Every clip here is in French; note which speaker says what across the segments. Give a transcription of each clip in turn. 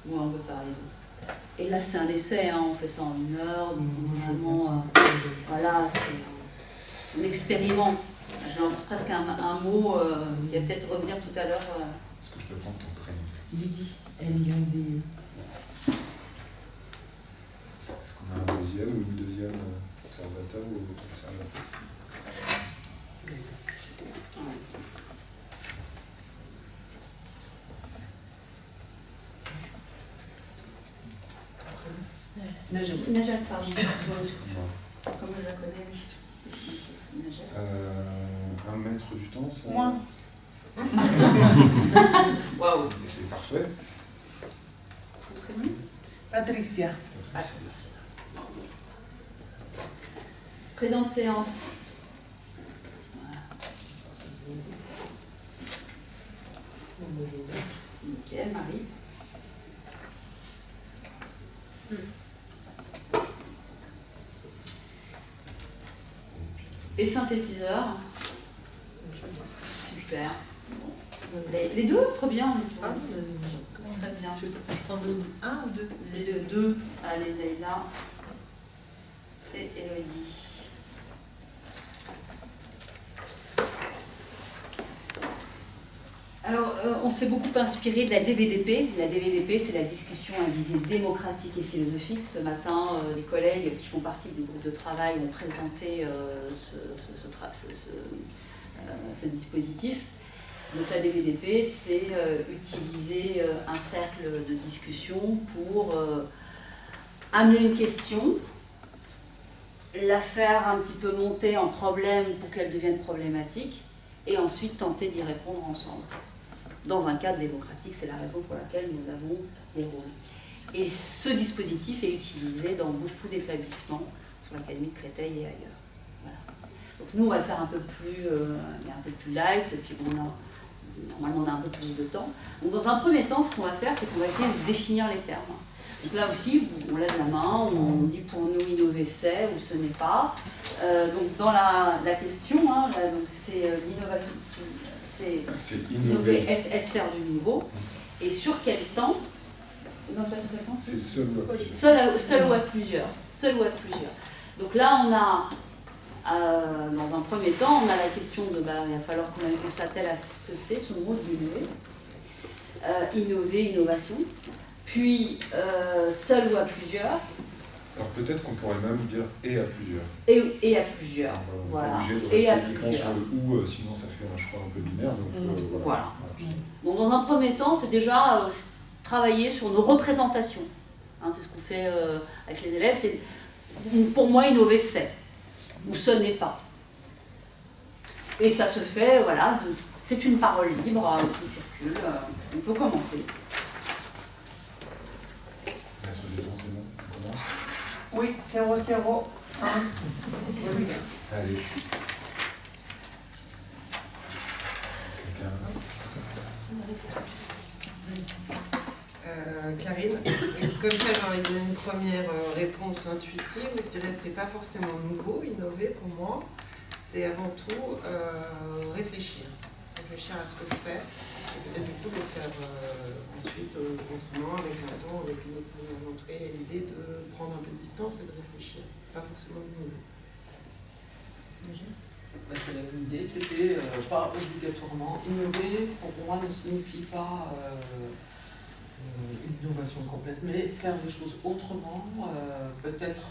Speaker 1: Ouais, on peut faire les deux. Et là, c'est un essai, hein, on fait ça en 1 heure, donc normalement, voilà, on expérimente. Je lance presque un mot, il va peut-être revenir tout à l'heure.
Speaker 2: Est-ce que je peux prendre ton prénom?
Speaker 3: Lydie, L-I-D-E.
Speaker 2: Est-ce qu'on a un deuxième ou une deuxième observateur ou observatrice?
Speaker 1: Najat, pardon. Comme je la connais, oui. Najat.
Speaker 2: 1 mètre du temps, ça?
Speaker 3: Moi.
Speaker 1: Waouh.
Speaker 2: Et c'est parfait.
Speaker 1: Votre prénom?
Speaker 3: Patricia.
Speaker 1: Patricia. Présente séance. Ok, Marie. Et synthétiseur. Super. Les deux, très bien. Très bien.
Speaker 3: T'en veux 1 ou 2?
Speaker 1: C'est les deux. Allez, Leïla et Elodie. Alors, on s'est beaucoup inspiré de la DVDP. La DVDP, c'est la discussion à visée démocratique et philosophique. Ce matin, les collègues qui font partie du groupe de travail ont présenté ce dispositif. Donc la DVDP, c'est utiliser un cercle de discussion pour amener une question, la faire un petit peu monter en problème pour qu'elle devienne problématique, et ensuite tenter d'y répondre ensemble. Dans un cadre démocratique, c'est la raison pour laquelle nous avons les rôles. Et ce dispositif est utilisé dans beaucoup d'établissements, sur l'Académie de Créteil et ailleurs. Voilà. Donc nous, on va le faire un peu plus light, et puis normalement on a un peu plus de temps. Donc dans un premier temps, ce qu'on va faire, c'est qu'on va essayer de définir les termes. Donc là aussi, on lève la main, on dit pour nous innover c'est ou ce n'est pas. Donc dans la question, hein, là, donc c'est l'innovation. C'est innover, est-ce faire du nouveau, et sur quel temps? Non, pas sur quel temps?
Speaker 2: C'est seul
Speaker 1: ou à plusieurs. Seul ou à plusieurs. Donc là, on a, dans un premier temps, on a la question de, il va falloir qu'on s'attelle à ce que c'est, ce mot d'innover. Innover, innovation. Puis, seul ou à plusieurs.
Speaker 2: Alors peut-être qu'on pourrait même dire et à plusieurs.
Speaker 1: Et à plusieurs, voilà.
Speaker 2: Et à plusieurs. Sur le ou, sinon ça fait un choix un peu binaire. Donc,
Speaker 1: voilà. Donc dans un premier temps, c'est déjà travailler sur nos représentations. Hein, c'est ce qu'on fait avec les élèves. C'est, pour moi, innover c'est, ou ce n'est pas. Et ça se fait, voilà, c'est une parole libre qui circule. On peut commencer.
Speaker 3: Oui, 0, 0, 1.
Speaker 2: Allez.
Speaker 4: Karine, et comme ça j'ai envie de donner une première réponse intuitive. Je dirais que c'est pas forcément nouveau, innover pour moi, c'est avant tout réfléchir à ce que je fais, et peut-être du coup le faire ensuite autrement, avec un temps, avec une autre manière d'entrer, et l'idée de prendre un peu de distance et de réfléchir, pas forcément de nouveau.
Speaker 5: L'idée, c'était pas obligatoirement innover, pour moi ne signifie pas une innovation complète, mais faire les choses autrement, peut-être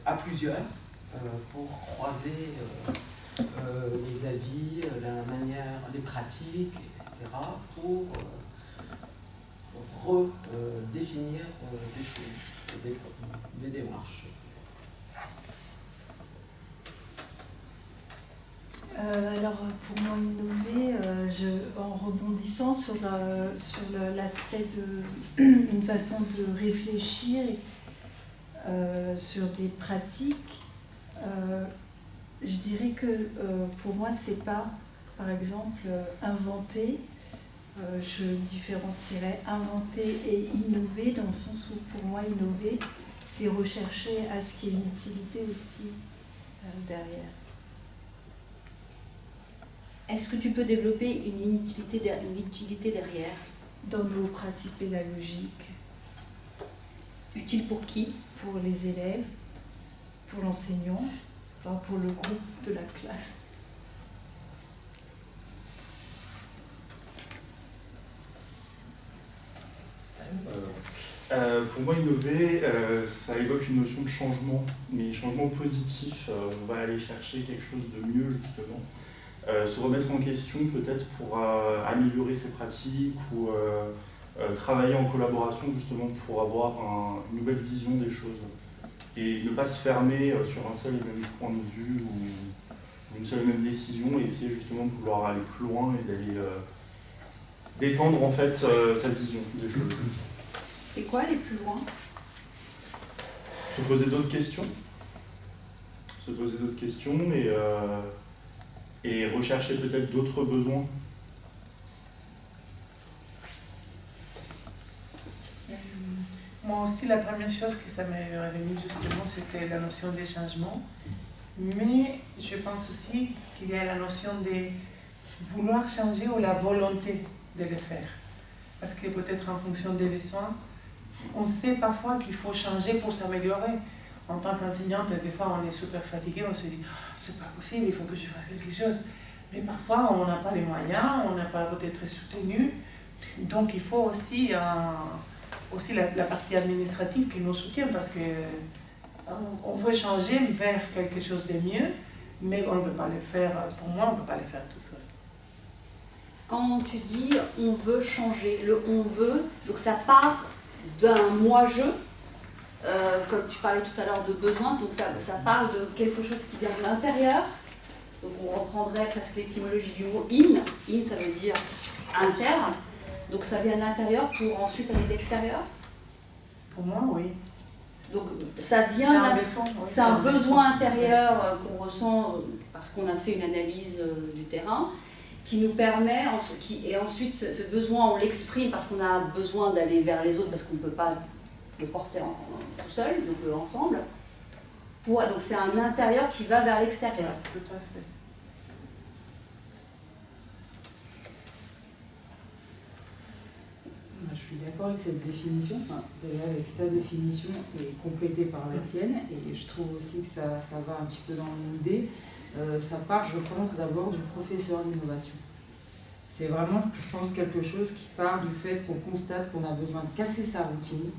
Speaker 5: à plusieurs, pour croiser les avis, la manière, les pratiques, etc., pour redéfinir des choses, des démarches, etc.
Speaker 6: Alors pour moi innover, en rebondissant sur l'aspect d'une façon de réfléchir sur des pratiques, je dirais que pour moi c'est pas par exemple inventer, je différencierais inventer et innover dans le sens où pour moi innover c'est rechercher à ce qu'il y ait une utilité aussi derrière.
Speaker 1: Est-ce que tu peux développer une utilité derrière?
Speaker 6: dans nos pratiques pédagogiques,
Speaker 1: Utile pour qui?
Speaker 6: pour les élèves, pour l'enseignant, enfin pour le groupe de la classe.
Speaker 7: Pour moi, innover, ça évoque une notion de changement, mais changement positif. On va aller chercher quelque chose de mieux, justement. Se remettre en question, peut-être, pour améliorer ses pratiques ou travailler en collaboration, justement, pour avoir une nouvelle vision des choses. Et ne pas se fermer sur un seul et même point de vue ou une seule et même décision, et essayer, justement, de vouloir aller plus loin et d'aller d'étendre, en fait, sa vision des choses.
Speaker 1: C'est quoi aller plus loin?
Speaker 7: Se poser d'autres questions. Se poser d'autres questions et rechercher peut-être d'autres besoins.
Speaker 3: Moi aussi, la première chose que ça m'est revenu justement, c'était la notion des changements. Mais je pense aussi qu'il y a la notion de vouloir changer ou la volonté de le faire. Parce que peut-être en fonction des besoins, on sait parfois qu'il faut changer pour s'améliorer. En tant qu'enseignante, des fois on est super fatigué, on se dit c'est pas possible, il faut que je fasse quelque chose. Mais parfois on n'a pas les moyens, on n'a pas peut-être soutenu. Donc il faut aussi, la partie administrative qui nous soutient parce que on veut changer vers quelque chose de mieux, mais on ne peut pas le faire, pour moi on ne peut pas le faire tout seul.
Speaker 1: Quand tu dis on veut changer, le on veut, donc ça part d'un moi-je, comme tu parlais tout à l'heure de besoin, donc ça parle de quelque chose qui vient de l'intérieur. Donc on reprendrait presque l'étymologie du mot in. In, ça veut dire inter. Donc ça vient de l'intérieur pour ensuite aller de l'extérieur.
Speaker 3: Pour moi, oui.
Speaker 1: Donc ça vient
Speaker 3: C'est un
Speaker 1: besoin intérieur qu'on ressent parce qu'on a fait une analyse du terrain qui nous permet, et ensuite ce besoin on l'exprime parce qu'on a besoin d'aller vers les autres parce qu'on ne peut pas le porter tout seul, donc ensemble. Donc c'est un intérieur qui va vers l'extérieur.
Speaker 3: Tout à fait.
Speaker 8: Je suis d'accord avec cette définition, déjà avec ta définition et complétée par la tienne, et je trouve aussi que ça va un petit peu dans mon idée. Ça part, je pense, d'abord du professeur d'innovation. C'est vraiment, je pense, quelque chose qui part du fait qu'on constate qu'on a besoin de casser sa routine,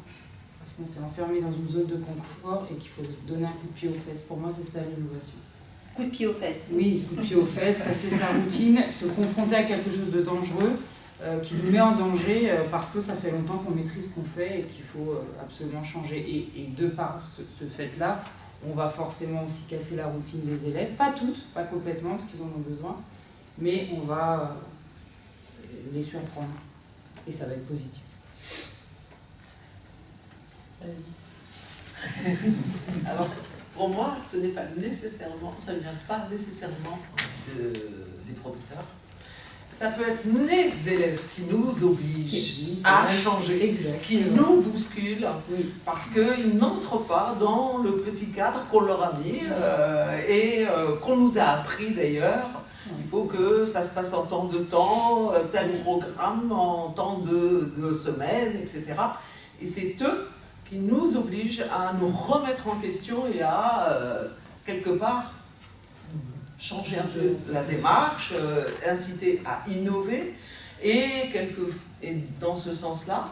Speaker 8: parce qu'on s'est enfermé dans une zone de confort et qu'il faut donner un coup de pied aux fesses. Pour moi, c'est ça l'innovation.
Speaker 1: Coup de pied aux fesses.
Speaker 8: Oui, coup de pied aux fesses, casser sa routine, se confronter à quelque chose de dangereux, qui nous met en danger parce que ça fait longtemps qu'on maîtrise ce qu'on fait et qu'il faut absolument changer. Et de par ce fait-là, on va forcément aussi casser la routine des élèves, pas toutes, pas complètement parce qu'ils en ont besoin, mais on va les surprendre et ça va être positif.
Speaker 5: Alors, pour moi, ce n'est pas nécessairement, ça ne vient pas nécessairement des professeurs. Ça peut être les élèves qui nous obligent à changer, qui nous bousculent, parce qu'ils n'entrent pas dans le petit cadre qu'on leur a mis et qu'on nous a appris d'ailleurs. Il faut que ça se passe en temps de temps, tel programme, en temps de semaine, etc. Et c'est eux qui nous obligent à nous remettre en question et à, quelque part, changer un peu la démarche, inciter à innover. Et dans ce sens-là,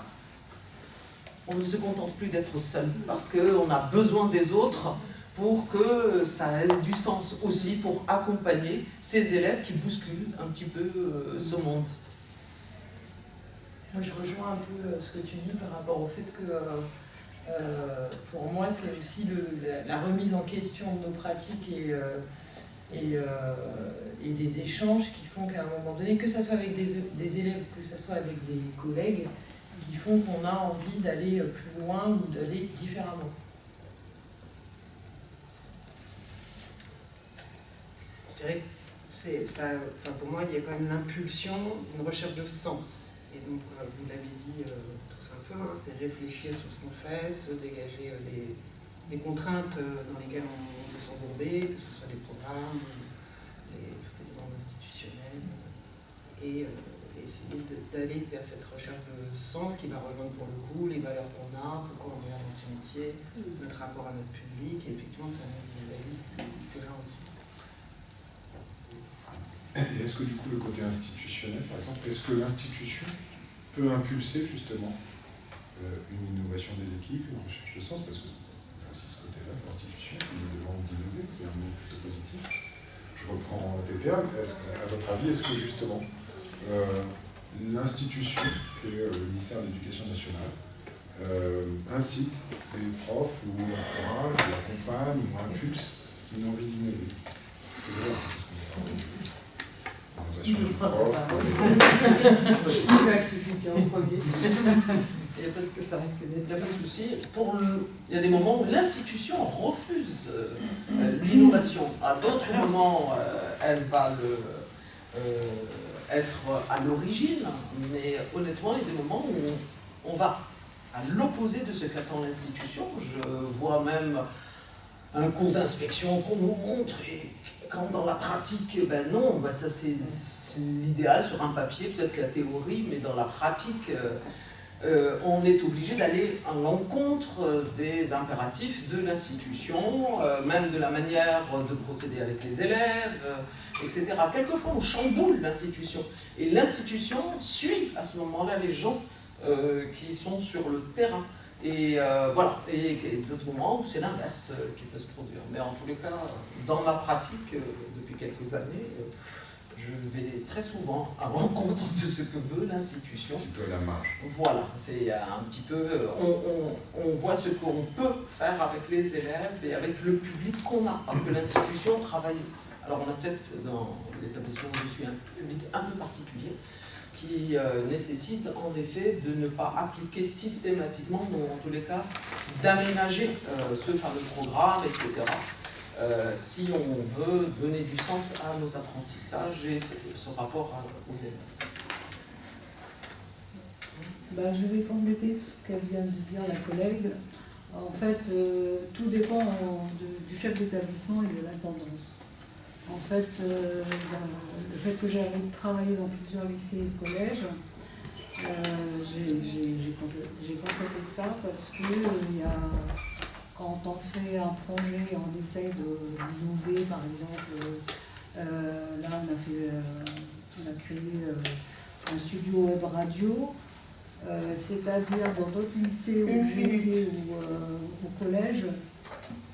Speaker 5: on ne se contente plus d'être seul, parce qu'on a besoin des autres pour que ça ait du sens aussi, pour accompagner ces élèves qui bousculent un petit peu ce monde.
Speaker 9: Moi, je rejoins un peu ce que tu dis par rapport au fait que, pour moi, c'est aussi la remise en question de nos pratiques et des échanges qui font qu'à un moment donné, que ce soit avec des élèves, que ce soit avec des collègues, qui font qu'on a envie d'aller plus loin ou d'aller différemment.
Speaker 4: Je dirais que pour moi, il y a quand même l'impulsion d'une recherche de sens. Et donc, vous l'avez dit tous un peu, c'est réfléchir sur ce qu'on fait, se dégager des contraintes dans lesquelles on peut s'embourber, que ce soit les programmes, les demandes institutionnelles, et
Speaker 5: et essayer d'aller vers cette recherche de sens qui va rejoindre pour le coup les valeurs qu'on a, pourquoi on est là dans ce métier, notre rapport à notre public, et effectivement ça analyse la vie du terrain aussi.
Speaker 2: Et est-ce que du coup le côté institutionnel, par exemple, est-ce que l'institution peut impulser justement une innovation des équipes, une recherche de sens, parce que aussi ce côté-là, l'institution, il nous demande d'innover, c'est un mot plutôt positif. Je reprends tes termes. À votre avis, est-ce que justement l'institution, qui est le ministère de l'Éducation nationale, incite les profs ou encourage, ou accompagne ou impulse une envie d'innover? Il n'y
Speaker 5: a pas de souci. Il y a des moments où l'institution refuse l'innovation. À d'autres moments, elle va être à l'origine. Mais honnêtement, il y a des moments où on va à l'opposé de ce qu'attend l'institution. Je vois même un cours d'inspection qu'on nous montre et quand dans la pratique, ben non, ben ça c'est l'idéal sur un papier, peut-être la théorie, mais dans la pratique, on est obligé d'aller à l'encontre des impératifs de l'institution, même de la manière de procéder avec les élèves, etc. Quelquefois, on chamboule l'institution. Et l'institution suit à ce moment-là les gens qui sont sur le terrain. Et voilà, et d'autres moments où c'est l'inverse qui peut se produire. Mais en tous les cas, dans ma pratique, depuis quelques années, je vais très souvent à l'encontre de ce que veut l'institution.
Speaker 2: Un petit peu à la marge.
Speaker 5: Voilà, c'est un petit peu... On voit ce qu'on peut faire avec les élèves et avec le public qu'on a. Parce que l'institution travaille... Alors on a peut-être dans l'établissement où je suis un public un peu particulier, qui nécessite en effet de ne pas appliquer systématiquement, ou en tous les cas, d'aménager ce fameux programme, etc. Si on veut donner du sens à nos apprentissages et ce rapport aux élèves.
Speaker 6: Ben, je vais compléter ce qu'elle vient de dire la collègue. En fait, tout dépend du chef d'établissement et de la tendance. En fait, le fait que j'ai travaillé dans plusieurs lycées et collèges, j'ai constaté ça parce que quand on fait un projet, on essaye d'innover, par exemple, là on a créé un studio web radio, c'est-à-dire dans d'autres lycées où j'étais ou au collège,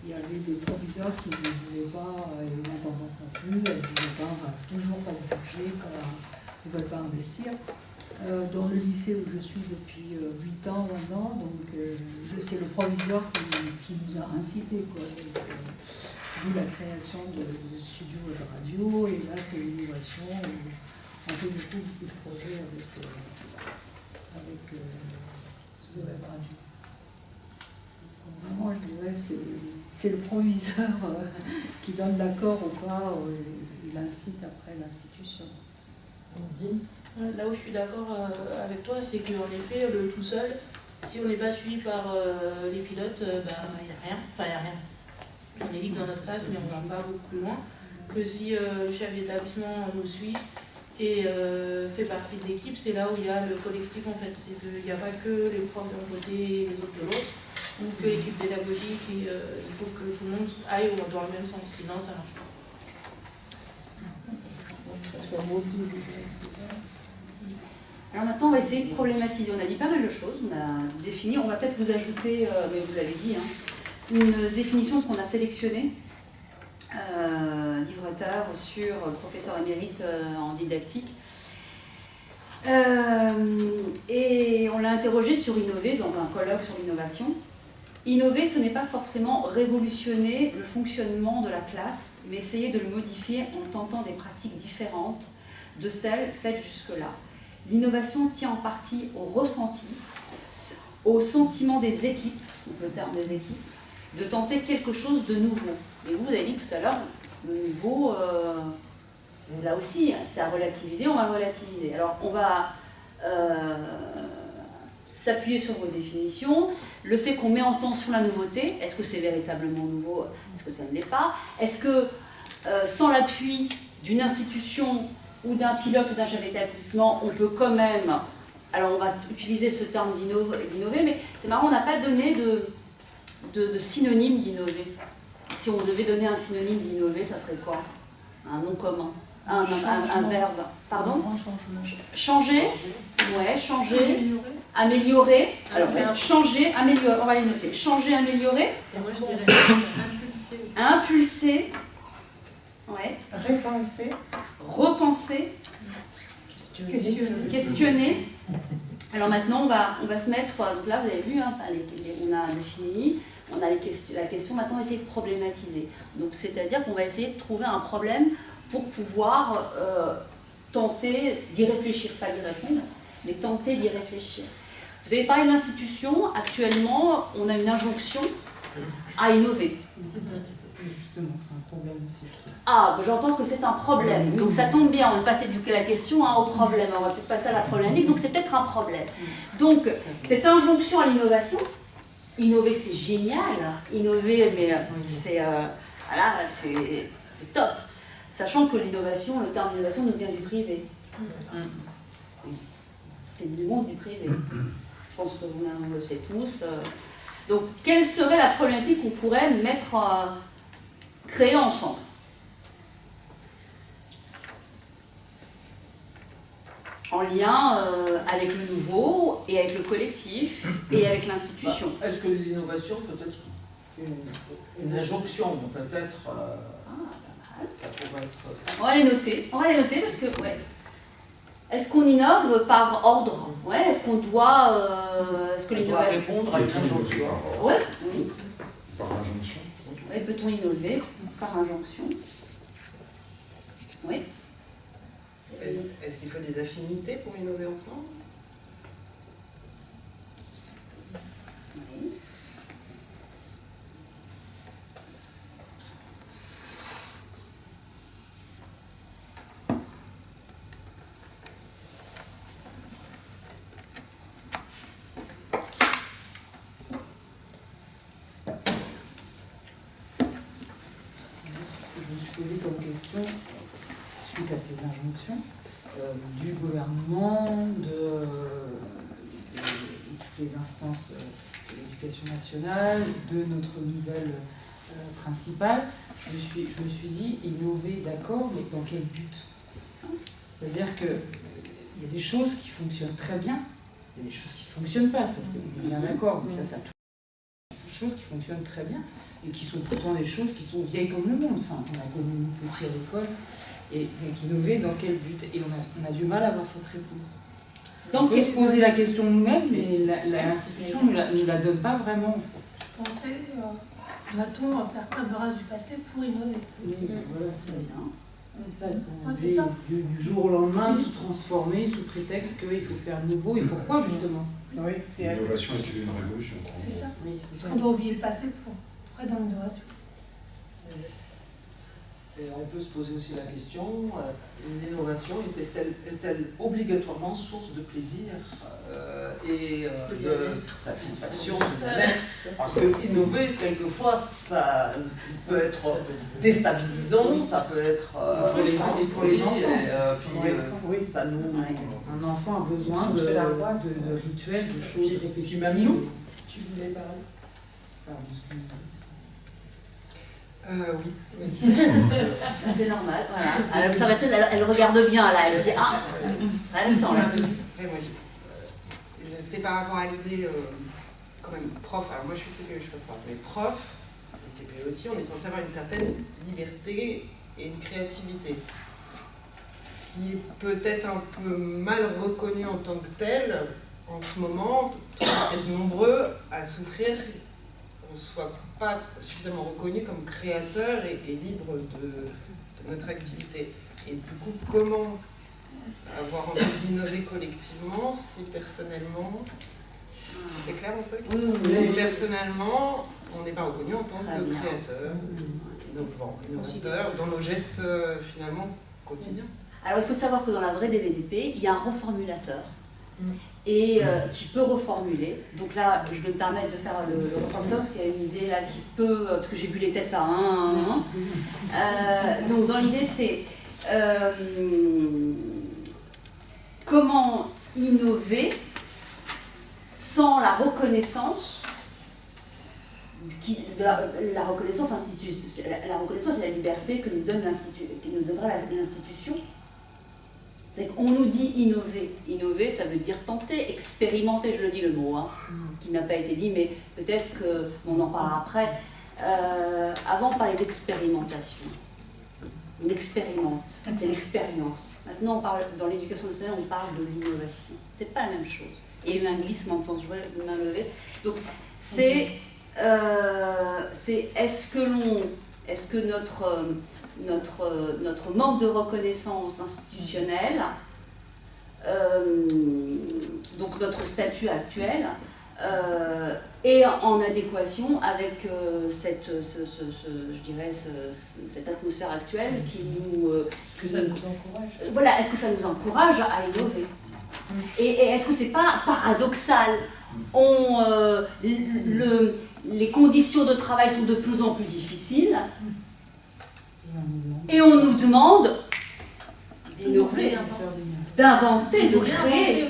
Speaker 6: il y avait des proviseurs qui ne voulaient pas, et l'intendante non plus, elles ne voulaient pas, toujours pas de budget, ils ne veulent pas investir. Dans le lycée où je suis depuis 8 ans maintenant, donc c'est le proviseur qui nous a incités, d'où la création de studio web radio, et là c'est l'innovation, on fait beaucoup de projets avec le web radio. Moi je dirais c'est le proviseur qui donne l'accord ou pas, il incite après l'institution.
Speaker 10: Là où je suis d'accord avec toi, c'est qu'en effet, le tout seul, si on n'est pas suivi par les pilotes, il n'y a rien. Enfin, il n'y a rien. On est libre dans notre classe, mais on ne va pas beaucoup plus loin. Que si le chef d'établissement nous suit et fait partie de l'équipe, c'est là où il y a le collectif en fait. C'est qu'il n'y a pas que les profs d'un côté et les autres de l'autre, ou que l'équipe pédagogique, et il faut que tout le monde aille dans le même sens, sinon ça marche pas.
Speaker 1: Alors maintenant, on va essayer de problématiser. On a dit pas mal de choses, on a défini, on va peut-être vous ajouter, mais vous l'avez dit, une définition qu'on a sélectionnée d'Yves Reuter sur professeur émérite en didactique. Et on l'a interrogé sur innover dans un colloque sur l'innovation. Innover, ce n'est pas forcément révolutionner le fonctionnement de la classe, mais essayer de le modifier en tentant des pratiques différentes de celles faites jusque-là. L'innovation tient en partie au ressenti, au sentiment des équipes, donc le terme des équipes, de tenter quelque chose de nouveau. Et vous avez dit tout à l'heure, le nouveau, là aussi, c'est à relativiser, on va relativiser. Alors on va s'appuyer sur vos définitions, le fait qu'on met en tension la nouveauté, est-ce que c'est véritablement nouveau, est-ce que ça ne l'est pas, est-ce que sans l'appui d'une institution ou d'un pilote ou d'un chef d'établissement, on peut quand même, alors on va utiliser ce terme d'innover, mais c'est marrant, on n'a pas donné de synonyme d'innover. Si on devait donner un synonyme d'innover, ça serait quoi? Un nom commun, un verbe. Pardon? Changer. Ouais, changer. Améliorer. Alors, changer, améliorer. On va les noter. Changer, améliorer.
Speaker 10: Et moi, je dirais impulser aussi.
Speaker 1: Impulser. Ouais.
Speaker 3: Repenser.
Speaker 1: Repenser. Questionner. Alors maintenant, on va se mettre. Donc là, vous avez vu, hein, on a défini. On a la question, maintenant on va essayer de problématiser. Donc c'est-à-dire qu'on va essayer de trouver un problème pour pouvoir tenter d'y réfléchir, pas d'y répondre, mais tenter d'y réfléchir. Vous avez parlé de l'institution, actuellement on a une injonction à innover.
Speaker 8: Justement, c'est un problème aussi, je trouve.
Speaker 1: Ah, j'entends que c'est un problème, donc ça tombe bien, on va passer du coup la question au problème, on va peut-être passer à la problématique, donc c'est peut-être un problème. Donc cette injonction à l'innovation, innover c'est génial, innover mais c'est voilà, c'est top. Sachant que l'innovation, le terme d'innovation nous vient du privé. C'est du monde du privé. Je pense que on le sait tous. Donc quelle serait la problématique qu'on pourrait créer ensemble? En lien avec le nouveau et avec le collectif et avec l'institution.
Speaker 5: Est-ce que l'innovation peut être une injonction, peut-être ça pourrait être ça.
Speaker 1: On va les noter parce que, ouais. Est-ce qu'on innove par ordre? Ouais, est-ce qu'on doit... est-ce que
Speaker 5: doit
Speaker 1: l'innovation...
Speaker 5: répondre à une injonction.
Speaker 1: Ouais, oui.
Speaker 2: Par injonction.
Speaker 1: Ouais, peut-on innover par injonction? Oui.
Speaker 4: Est-ce qu'il faut des affinités pour innover ensemble?
Speaker 1: Oui.
Speaker 8: Je me suis posé comme question, suite à ces injonctions, du gouvernement, de toutes les instances de l'éducation nationale, de notre nouvelle principale, je me suis dit, innover, d'accord, mais dans quel but? C'est-à-dire qu'il y a des choses qui fonctionnent très bien, il y a des choses qui ne fonctionnent pas, ça c'est bien d'accord, mais ça des choses qui fonctionnent très bien, et qui sont pourtant des choses qui sont vieilles comme le monde. Enfin, on a connu nous petits à l'école, et donc innover dans quel but? Et on a du mal à avoir cette réponse. On peut se poser la question nous-mêmes, mais l'institution ne nous la donne pas vraiment.
Speaker 11: Je pensais, doit-on faire table rase du passé pour innover?
Speaker 8: Voilà, c'est bien. Ça,
Speaker 11: c'est ça.
Speaker 8: Du jour au lendemain, tout transformer sous prétexte qu'il faut faire nouveau. Et pourquoi justement?
Speaker 3: Oui,
Speaker 2: L'innovation est une révolution.
Speaker 11: C'est ça.
Speaker 8: Oui,
Speaker 11: Parce qu'on doit oublier le passé pour être dans l'innovation.
Speaker 5: Et on peut se poser aussi la question, l'innovation est-elle obligatoirement source de plaisir et de satisfaction? Parce que innover, quelquefois, ça peut être déstabilisant, ça peut être
Speaker 8: pour les enfants.
Speaker 5: Ça nous...
Speaker 8: Un enfant a besoin de rituels, de choses répétitives.
Speaker 5: Même nous.
Speaker 9: Tu voulais parler?
Speaker 4: Oui.
Speaker 1: C'est normal, voilà. L'observatrice, elle regarde bien, là, elle dit « Ah, ça le sent, là. »
Speaker 4: C'était par rapport à l'idée, quand même, prof, alors moi je suis CPE, je suis pas prof, mais prof, et CPE aussi, on est censé avoir une certaine liberté et une créativité, qui est peut-être un peu mal reconnue en tant que telle, en ce moment, on est nombreux à souffrir qu'on ne soit pas suffisamment reconnu comme créateur et libre de notre activité. Et du coup, comment avoir envie d'innover collectivement si personnellement, c'est clair un peu? Si personnellement, on n'est pas reconnu en tant que créateur, innovateur, dans nos gestes finalement quotidiens.
Speaker 1: Alors il faut savoir que dans la vraie DVDP, il y a un reformulateur et qui peut reformuler. Donc là, je vais me permettre de faire le reformulateur parce qu'il y a une idée là qui peut, parce que j'ai vu les têtes faire donc dans l'idée, c'est comment innover sans la reconnaissance la reconnaissance et la liberté que nous donnera l'institution. C'est qu'on nous dit innover. Innover, ça veut dire tenter, expérimenter, je le dis le mot, hein, qui n'a pas été dit, mais peut-être qu'on en parlera après. Avant, on parlait d'expérimentation. On expérimente, c'est l'expérience. Maintenant, dans l'éducation nationale, on parle de l'innovation. C'est pas la même chose. Il y a eu un glissement de sens, je vois une main levée. Donc, c'est est-ce que notre manque de reconnaissance institutionnelle, donc notre statut actuel, est en adéquation avec cette atmosphère actuelle qui nous...
Speaker 9: Est-ce que ça nous encourage?
Speaker 1: Voilà, est-ce que ça nous encourage à innover? Et est-ce que c'est pas paradoxal? Les conditions de travail sont de plus en plus difficiles et on nous demande d'innover, d'inventer, de créer.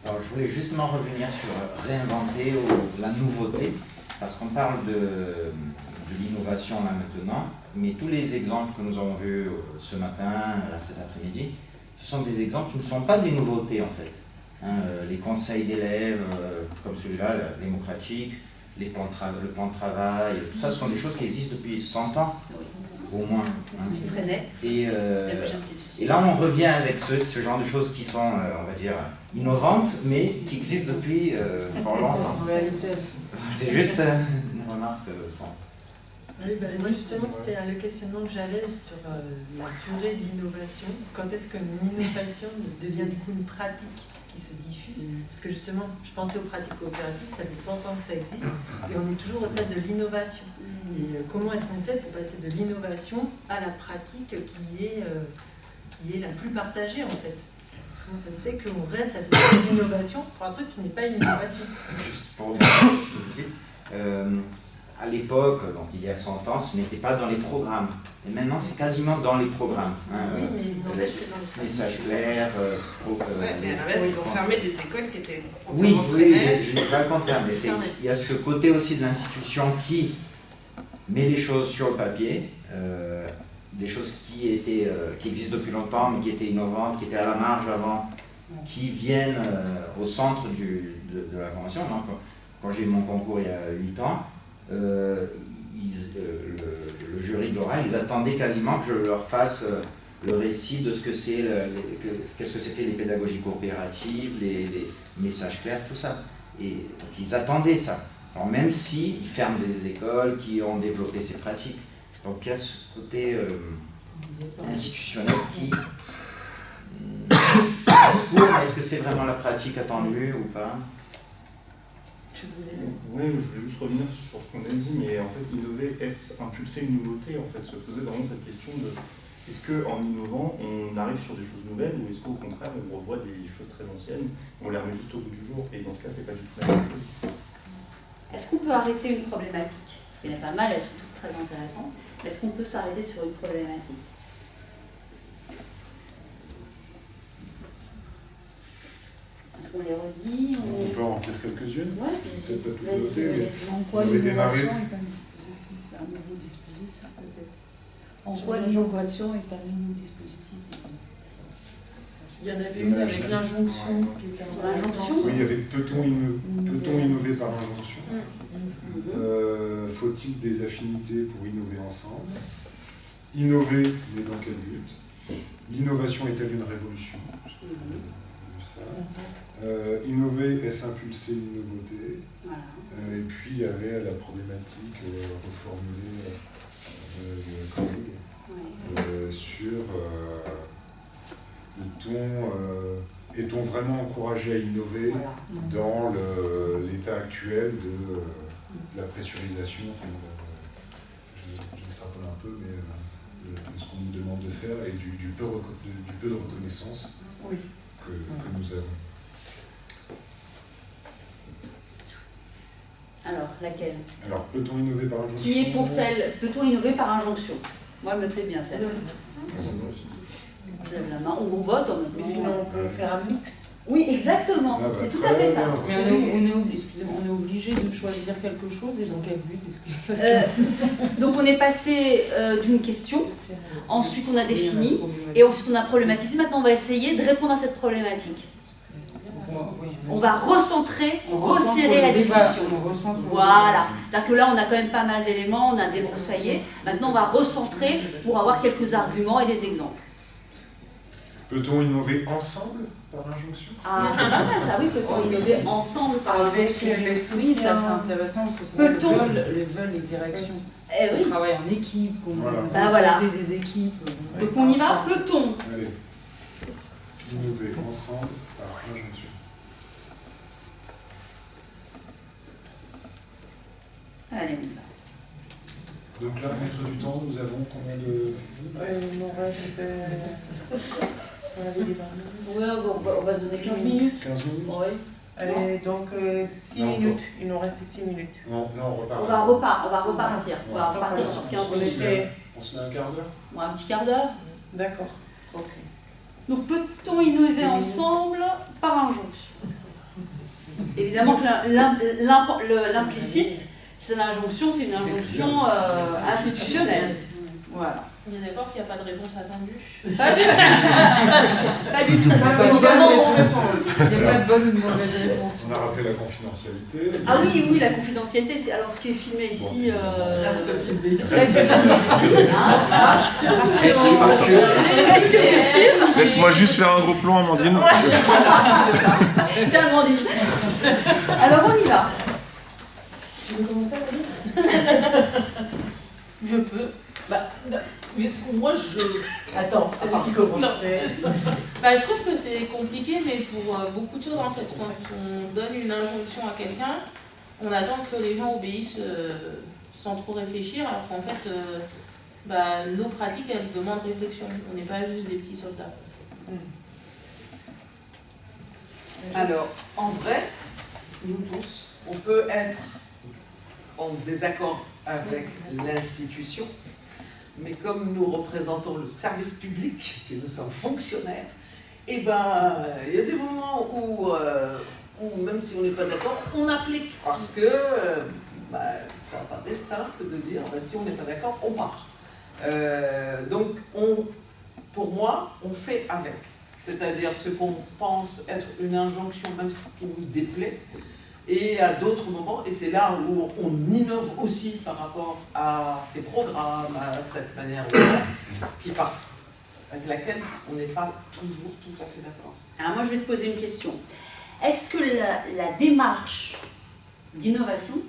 Speaker 12: Alors, je voulais justement revenir sur réinventer ou la nouveauté, parce qu'on parle de l'innovation là maintenant, mais tous les exemples que nous avons vus ce matin, cet après-midi, ce sont des exemples qui ne sont pas des nouveautés en fait. Les conseils d'élèves, comme celui-là, démocratique, le plan de travail, tout ça, ce sont des choses qui existent depuis 100 ans, au moins. Et là, on revient avec ce genre de choses qui sont, on va dire, innovantes, mais qui existent depuis fort longtemps. C'est juste une remarque.
Speaker 13: Oui, moi justement, c'était le questionnement que j'avais sur la durée de l'innovation. Quand est-ce qu'une innovation devient du coup une pratique qui se diffuse? Parce que justement, je pensais aux pratiques coopératives, ça fait 100 ans que ça existe, et on est toujours au stade de l'innovation. Et comment est-ce qu'on fait pour passer de l'innovation à la pratique qui est la plus partagée en fait? Comment ça se fait qu'on reste à ce stade d'innovation pour un truc qui n'est pas une innovation?
Speaker 12: Juste pour dire ce que je dis, à l'époque, donc il y a 100 ans, ce n'était pas dans les programmes. Et maintenant, c'est quasiment dans les programmes.
Speaker 13: Oui, mais il n'empêche que dans le
Speaker 12: message clair.
Speaker 4: Mais à l'inverse, ils ont fermé des écoles qui étaient
Speaker 12: oui,
Speaker 4: freinaient.
Speaker 12: je ne dis pas le contraire, mais il y a ce côté aussi de l'institution qui met les choses sur le papier, des choses qui existent depuis longtemps, mais qui étaient innovantes, qui étaient à la marge avant, qui viennent au centre de la formation. Donc, quand j'ai eu mon concours il y a 8 ans, le jury de l'oral, ils attendaient quasiment que je leur fasse le récit de ce que c'est, qu'est-ce que c'était les pédagogies coopératives, les messages clairs, tout ça. Et donc ils attendaient ça. Alors, même s'ils ferment des écoles qui ont développé ces pratiques. Donc il y a ce côté institutionnel qui passe court, mais est-ce que c'est vraiment la pratique attendue ou pas?
Speaker 7: Oui, je voulais juste revenir sur ce qu'on a dit, mais en fait, innover, est-ce impulser une nouveauté? En fait, se poser vraiment cette question de est-ce qu'en innovant, on arrive sur des choses nouvelles ou est-ce qu'au contraire, on revoit des choses très anciennes, on les remet juste au bout du jour et dans ce cas, c'est pas du tout la même chose.
Speaker 1: Est-ce qu'on peut arrêter une problématique? Il y en a pas mal, elles sont toutes très intéressantes, mais est-ce qu'on peut s'arrêter sur une problématique? Est-ce qu'on les redit?
Speaker 2: On peut en dire quelques-unes.
Speaker 1: Ouais,
Speaker 2: peut-être pas toutes notées, mais
Speaker 6: en quoi
Speaker 2: on avait démarré.
Speaker 6: l'innovation est un nouveau dispositif peut-être? En quoi l'innovation est un nouveau dispositif?
Speaker 9: Il y en avait une avec l'injonction qui était
Speaker 1: l'injonction.
Speaker 2: Oui, il y avait peut-on innover par l'injonction? Faut-il des affinités pour innover ensemble? Innover n'est donc adulte. L'innovation est-elle une révolution? J'ai vu ça. Innover, est-ce impulser une nouveauté? Et puis il y avait la problématique reformulée de collègue sur est-on vraiment encouragé à innover dans l'état actuel de la pressurisation, j'extrapole un peu, mais de ce qu'on nous demande de faire et du peu de reconnaissance que nous avons.
Speaker 1: Alors, laquelle?
Speaker 2: Alors, peut-on innover par injonction?
Speaker 1: Qui est pour celle, peut-on innover par injonction? Moi, elle me plaît bien, celle-là. Je lève la main, on vote en
Speaker 3: Mais sinon, on peut faire un mix.
Speaker 1: Oui, exactement.
Speaker 2: Ah bah,
Speaker 1: C'est tout à fait ça.
Speaker 8: Mais on est obligé de choisir quelque chose et dans quel but? Excusez-moi.
Speaker 1: Donc on est passé d'une question, ensuite on a défini, et ensuite on a problématisé. Maintenant on va essayer de répondre à cette problématique. On va recentrer, resserrer la discussion. Voilà. C'est-à-dire que là on a quand même pas mal d'éléments, on a débroussaillé. Maintenant on va recentrer pour avoir quelques arguments et des exemples.
Speaker 2: Peut-on innover ensemble par injonction?
Speaker 1: Ah, c'est pas mal ça, oui, peut-on innover ensemble par injonction?
Speaker 8: Oui, ça c'est intéressant parce que ça veulent les directions.
Speaker 1: Eh oui.
Speaker 8: On travaille en équipe, on
Speaker 1: voilà.
Speaker 8: des équipes.
Speaker 1: Donc on y va, peut-on?
Speaker 2: Allez, innover ensemble par injonction.
Speaker 1: Allez, on y va.
Speaker 2: Donc là, maître du temps, nous avons combien de...
Speaker 3: On
Speaker 1: va se donner 15 minutes.
Speaker 2: 15 minutes.
Speaker 1: Oui.
Speaker 3: Allez, donc 6 minutes. Il nous reste 6 minutes.
Speaker 2: Non, on repart.
Speaker 1: On va repartir. On va repartir sur 15 minutes.
Speaker 2: On se met un quart d'heure?
Speaker 1: Bon, un petit quart d'heure.
Speaker 3: D'accord.
Speaker 1: Ok. Donc peut-on innover ensemble par injonction? Évidemment que l'implicite, c'est une injonction institutionnelle. Voilà.
Speaker 10: On est d'accord qu'il n'y a pas de réponse attendue?
Speaker 1: Pas du tout.
Speaker 8: Il n'y a pas de bonne ou de mauvaise réponse.
Speaker 2: On a rappelé la confidentialité.
Speaker 1: Ah oui, la confidentialité, c'est alors ce qui est filmé ici.
Speaker 5: Reste filmé ici.
Speaker 14: Laisse-moi juste faire un gros plan, Amandine.
Speaker 1: C'est ça. C'est Amandine. Alors on y va.
Speaker 10: Tu veux commencer, Amandine? Je peux.
Speaker 5: Moi, Attends, c'est lui qui commence.
Speaker 10: Je trouve que c'est compliqué, mais pour beaucoup de choses, en fait. Quand on donne une injonction à quelqu'un, on attend que les gens obéissent sans trop réfléchir, alors qu'en fait, nos pratiques, elles demandent réflexion. On n'est pas juste des petits soldats.
Speaker 5: Alors, en vrai, nous tous, on peut être en désaccord avec l'institution, mais comme nous représentons le service public, et nous sommes fonctionnaires, il y a des moments où même si on n'est pas d'accord, on applique, parce que ça paraît simple de dire, si on n'est pas d'accord, on part. Donc, pour moi, on fait avec. C'est-à-dire ce qu'on pense être une injonction, même ce qui nous déplaît, et à d'autres moments, et c'est là où on innove aussi par rapport à ces programmes, à cette manière qui passe, avec laquelle on n'est pas toujours tout à fait d'accord.
Speaker 1: Alors moi je vais te poser une question. Est-ce que la démarche d'innovation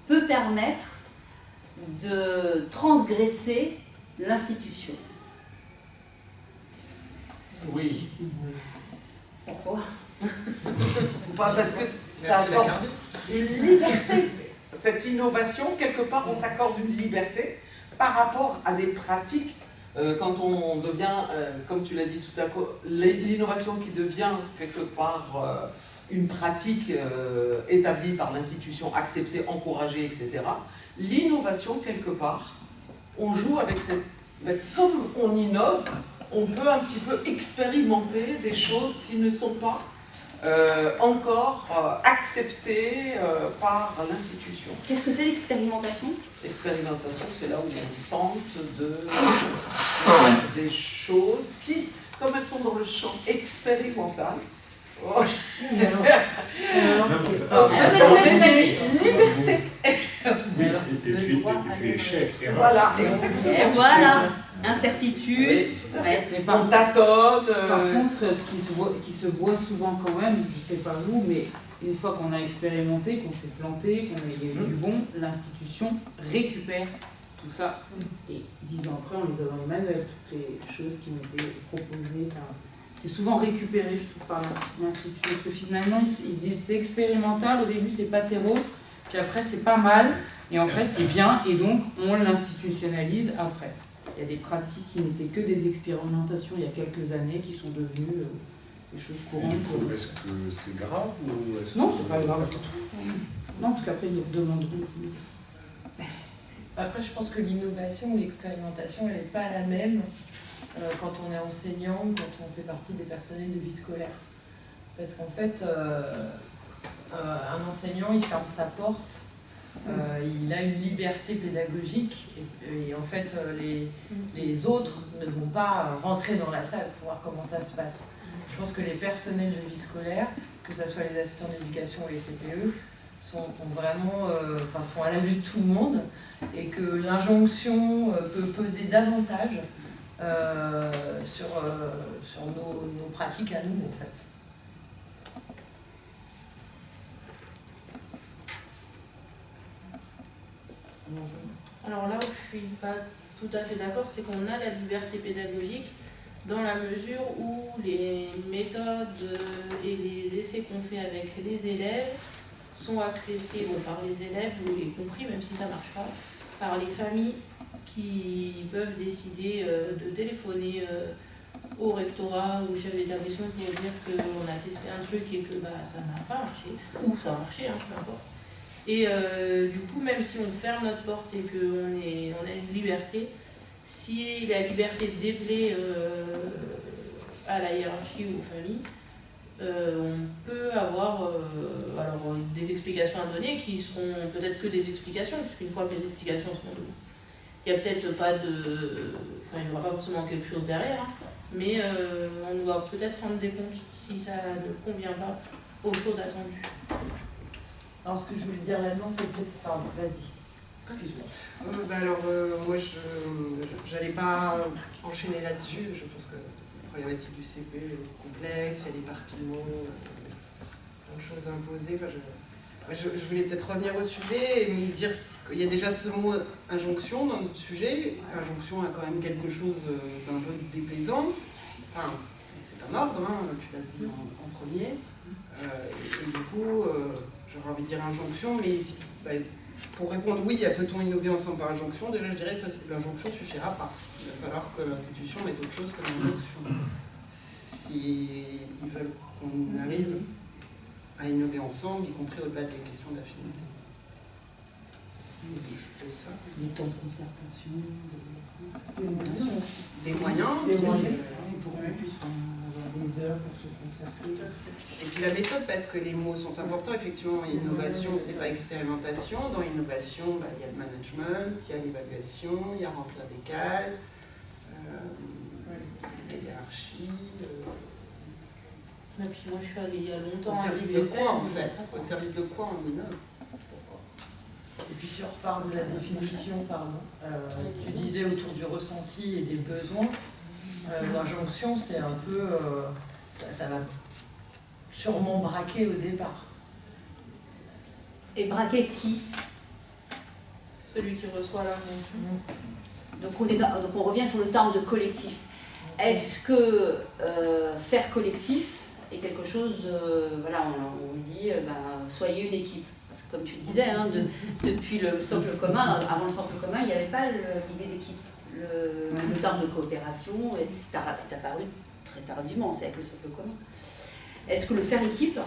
Speaker 1: peut permettre de transgresser l'institution?
Speaker 5: Oui.
Speaker 1: Pourquoi?
Speaker 5: Parce que ça apporte une liberté. Cette innovation, quelque part, on s'accorde une liberté par rapport à des pratiques. Quand on devient, comme tu l'as dit tout à l'heure, l'innovation qui devient quelque part une pratique établie par l'institution, acceptée, encouragée, etc. L'innovation, quelque part, on joue avec cette... Comme on innove, on peut un petit peu expérimenter des choses qui ne sont pas encore acceptées par l'institution.
Speaker 1: Qu'est-ce que c'est l'expérimentation?
Speaker 5: L'expérimentation, c'est là où on tente de faire des choses qui, comme elles sont dans le champ expérimental, on met des libertés.
Speaker 2: Et puis échec.
Speaker 5: Voilà, exactement.
Speaker 1: Voilà. Incertitude,
Speaker 5: on tâtonne.
Speaker 8: Par contre, ce qui se voit souvent quand même, je ne sais pas vous, mais une fois qu'on a expérimenté, qu'on s'est planté, qu'on a eu du bon, l'institution récupère tout ça. Et 10 ans après, on les a dans les manuels, toutes les choses qui ont été proposées. C'est souvent récupéré, je trouve, par l'institution. Parce que finalement, ils se disent c'est expérimental, au début c'est pas terros, puis après c'est pas mal, et en fait c'est bien, et donc on l'institutionnalise après. Il y a des pratiques qui n'étaient que des expérimentations il y a quelques années qui sont devenues des choses courantes.
Speaker 2: Est-ce que c'est grave ou
Speaker 8: Non, c'est pas grave du tout. Non, parce qu'après ils nous demanderont.
Speaker 9: Après, je pense que l'innovation ou l'expérimentation, elle n'est pas la même quand on est enseignant ou quand on fait partie des personnels de vie scolaire. Parce qu'en fait, un enseignant, il ferme sa porte, il a une liberté pédagogique et en fait, les autres ne vont pas rentrer dans la salle pour voir comment ça se passe. Je pense que les personnels de vie scolaire, que ce soit les assistants d'éducation ou les CPE, sont à la vue de tout le monde et que l'injonction peut peser davantage sur nos pratiques à nous, en fait.
Speaker 10: Alors là où je suis pas tout à fait d'accord, c'est qu'on a la liberté pédagogique dans la mesure où les méthodes et les essais qu'on fait avec les élèves sont acceptés par les élèves, vous l'avez compris, même si ça ne marche pas, par les familles qui peuvent décider de téléphoner au rectorat ou au chef d'établissement pour dire qu'on a testé un truc et que ça n'a pas marché, ou ça a marché, peu importe. Et du coup, même si on ferme notre porte et qu'on a une liberté, si la liberté déplaît à la hiérarchie ou aux familles, on peut avoir des explications à donner qui seront peut-être que des explications, puisqu'une fois que les explications seront données, il n'y a peut-être pas il n'y aura pas forcément quelque chose derrière, mais on doit peut-être rendre des comptes si ça ne convient pas aux choses attendues.
Speaker 9: Alors, ce que je voulais dire là-dedans, c'est peut-être... Pardon, vas-y. Excuse-moi.
Speaker 4: Moi, je n'allais pas enchaîner là-dessus. Je pense que la problématique du CPE est complexe, il y a l'éparpillement, plein de choses imposées. Je voulais peut-être revenir au sujet et me dire qu'il y a déjà ce mot injonction dans notre sujet. Injonction a quand même quelque chose d'un peu déplaisant. Enfin, c'est un ordre, tu l'as dit en premier. Et du coup, j'aurais envie de dire injonction, mais pour répondre oui, peut-on innover ensemble par injonction, déjà je dirais que l'injonction ne suffira pas. Il va falloir que l'institution mette autre chose que l'injonction. S'ils veulent qu'on arrive à innover ensemble, y compris au-delà des questions d'affinité. Je fais ça.
Speaker 8: Des temps de concertation,
Speaker 4: des moyens
Speaker 8: pour qu'on puisse avoir des heures pour se concerter.
Speaker 4: Et puis la méthode, parce que les mots sont importants, effectivement, innovation, c'est pas expérimentation. Dans innovation, il y a le management, il y a l'évaluation, il y a remplir des cases, la hiérarchie.
Speaker 10: Et puis moi je suis allée il y a longtemps.
Speaker 4: Au service de quoi en fait? Au service de quoi on innove?
Speaker 9: Et puis si on repart de la définition, tu disais autour du ressenti et des besoins, l'injonction c'est un peu, ça va sûrement braquer au départ.
Speaker 1: Et braquer qui?
Speaker 10: Celui qui reçoit l'injonction.
Speaker 1: Donc on revient sur le terme de collectif. Est-ce que faire collectif est quelque chose, on dit soyez une équipe. Parce que comme tu le disais, depuis le socle commun, avant le socle commun, il n'y avait pas l'idée d'équipe. Le terme de coopération est apparu très tardivement, c'est avec le socle commun. Est-ce que le faire équipe,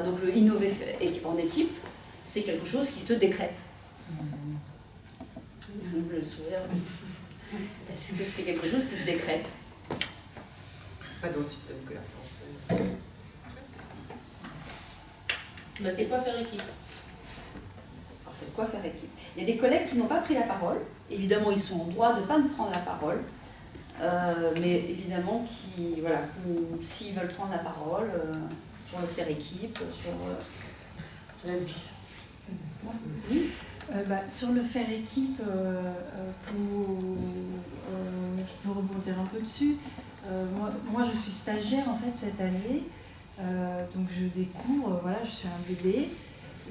Speaker 1: donc le innover en équipe, c'est quelque chose qui se décrète? Le sourire. Est-ce que c'est quelque chose qui se décrète?
Speaker 4: Pas dans le système scolaire français.
Speaker 10: C'est quoi faire équipe?
Speaker 1: Alors c'est quoi faire équipe? Il y a des collègues qui n'ont pas pris la parole. Évidemment, ils sont en droit de ne pas prendre la parole. Mais évidemment, s'ils veulent prendre la parole sur le faire équipe, sur...
Speaker 9: Vas-y.
Speaker 6: Oui. Sur le faire équipe, je peux rebondir un peu dessus. Moi, je suis stagiaire en fait cette année, donc je découvre, je suis un bébé,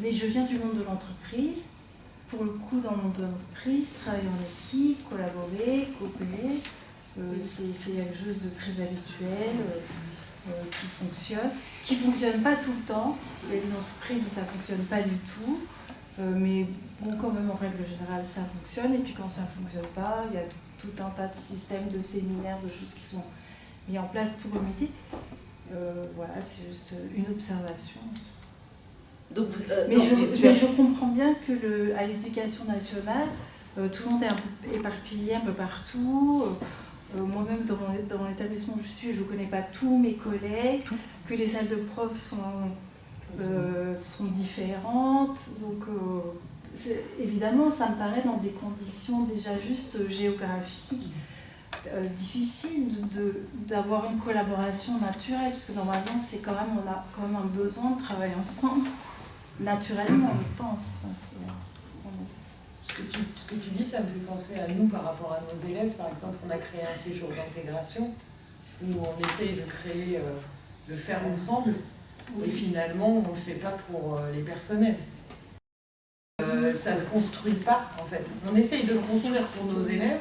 Speaker 6: mais je viens du monde de l'entreprise. Pour le coup, dans le monde de l'entreprise, travailler en équipe, collaborer, coopérer, c'est quelque chose de très habituel, qui fonctionne pas tout le temps. Il y a des entreprises où ça fonctionne pas du tout. Mais quand même, en règle générale, ça fonctionne. Et puis quand ça ne fonctionne pas, il y a tout un tas de systèmes, de séminaires, de choses qui sont mis en place pour le métier. C'est juste une observation.
Speaker 1: Donc,
Speaker 6: je comprends bien que à l'éducation nationale, tout le monde est un peu éparpillé un peu partout. Moi-même, dans l'établissement où je suis, je ne connais pas tous mes collègues, que les salles de profs sont différentes. Donc, évidemment, ça me paraît dans des conditions déjà juste géographiques difficiles d'avoir une collaboration naturelle, parce que normalement, on a quand même un besoin de travailler ensemble, naturellement, je pense.
Speaker 9: Ce que tu dis, ça me fait penser à nous par rapport à nos élèves. Par exemple, on a créé un séjour d'intégration où on essaye de créer, de faire ensemble, et finalement, on ne le fait pas pour les personnels. Ça ne se construit pas, en fait. On essaye de construire pour nos élèves,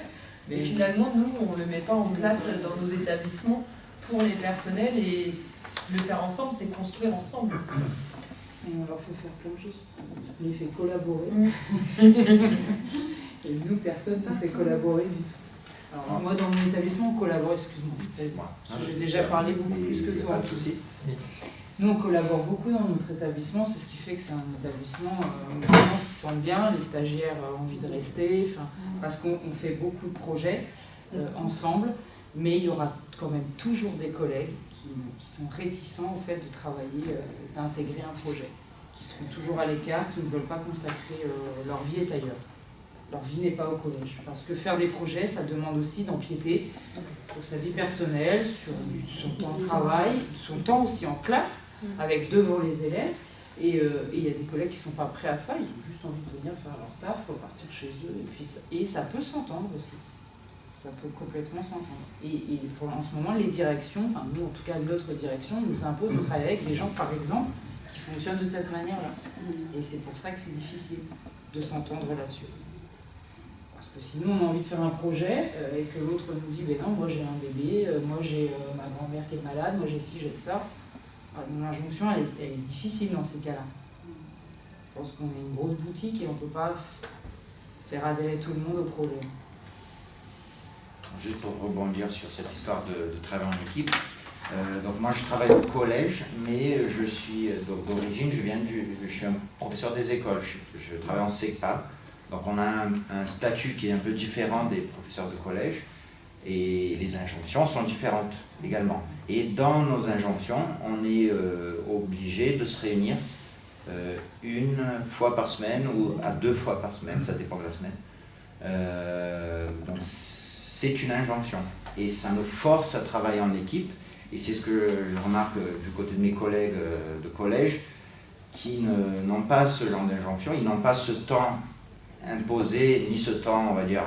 Speaker 9: mais finalement, nous, on ne le met pas en place dans nos établissements pour les personnels, et le faire ensemble, c'est construire ensemble.
Speaker 8: Et on leur fait faire plein de choses. On les fait collaborer. Et nous, personne ne fait collaborer du tout. Alors, moi, dans mon établissement, on collabore, excuse-moi. J'ai déjà parlé beaucoup plus que toi. Nous, on collabore beaucoup dans notre établissement. C'est ce qui fait que c'est un établissement vraiment qui sent bien. Les stagiaires ont envie de rester. Parce qu'on fait beaucoup de projets ensemble. Mais il y aura quand même toujours des collègues qui sont réticents au fait de travailler, d'intégrer un projet, qui seront toujours à l'écart, qui ne veulent pas consacrer leur vie est ailleurs. Leur vie n'est pas au collège. Parce que faire des projets, ça demande aussi d'empiéter sur sa vie personnelle, sur son temps de travail, son temps aussi en classe, avec devant les élèves. Et il y a des collègues qui ne sont pas prêts à ça, ils ont juste envie de venir faire leur taf, repartir chez eux. Et ça peut s'entendre aussi. Ça peut complètement s'entendre. Et en ce moment, les directions, enfin nous en tout cas notre direction, nous impose de travailler avec des gens par exemple qui fonctionnent de cette manière-là. Et c'est pour ça que c'est difficile de s'entendre là-dessus. Parce que sinon on a envie de faire un projet et que l'autre nous dit ben non, moi j'ai un bébé, moi j'ai ma grand-mère qui est malade, moi j'ai ci, j'ai ça. L'injonction elle est difficile dans ces cas-là. Je pense qu'on est une grosse boutique et on ne peut pas faire adhérer tout le monde au problème.
Speaker 12: Juste pour rebondir sur cette histoire de travail en équipe, donc moi je travaille au collège, mais je suis d'origine, je suis un professeur des écoles, je travaille en SECPA, donc on a un statut qui est un peu différent des professeurs de collège, et les injonctions sont différentes également. Et dans nos injonctions, on est obligé de se réunir une fois par semaine ou à 2 fois par semaine, ça dépend de la semaine. Donc c'est une injonction et ça nous force à travailler en équipe, et c'est ce que je remarque du côté de mes collègues de collège qui n'ont pas ce genre d'injonction, ils n'ont pas ce temps imposé, ni ce temps, on va dire,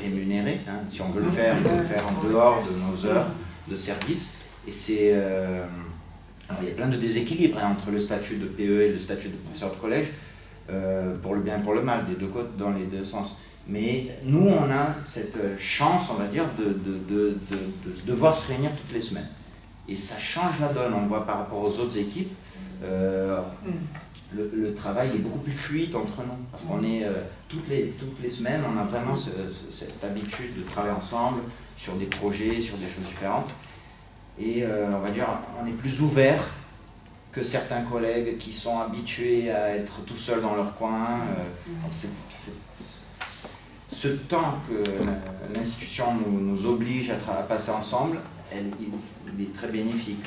Speaker 12: rémunéré, hein. Si on veut le faire, il faut le faire en dehors de nos heures de service, et c'est... alors il y a plein de déséquilibres hein, entre le statut de PE et le statut de professeur de collège, pour le bien et pour le mal, des deux côtés, dans les deux sens. Mais nous, on a cette chance, on va dire, de devoir se réunir toutes les semaines. Et ça change la donne, on voit par rapport aux autres équipes, le travail est beaucoup plus fluide entre nous. Parce qu'on est, toutes les semaines, on a vraiment cette habitude de travailler ensemble sur des projets, sur des choses différentes. Et on va dire, on est plus ouvert que certains collègues qui sont habitués à être tout seuls dans leur coin. Ce temps que l'institution nous oblige à passer ensemble, il est très bénéfique.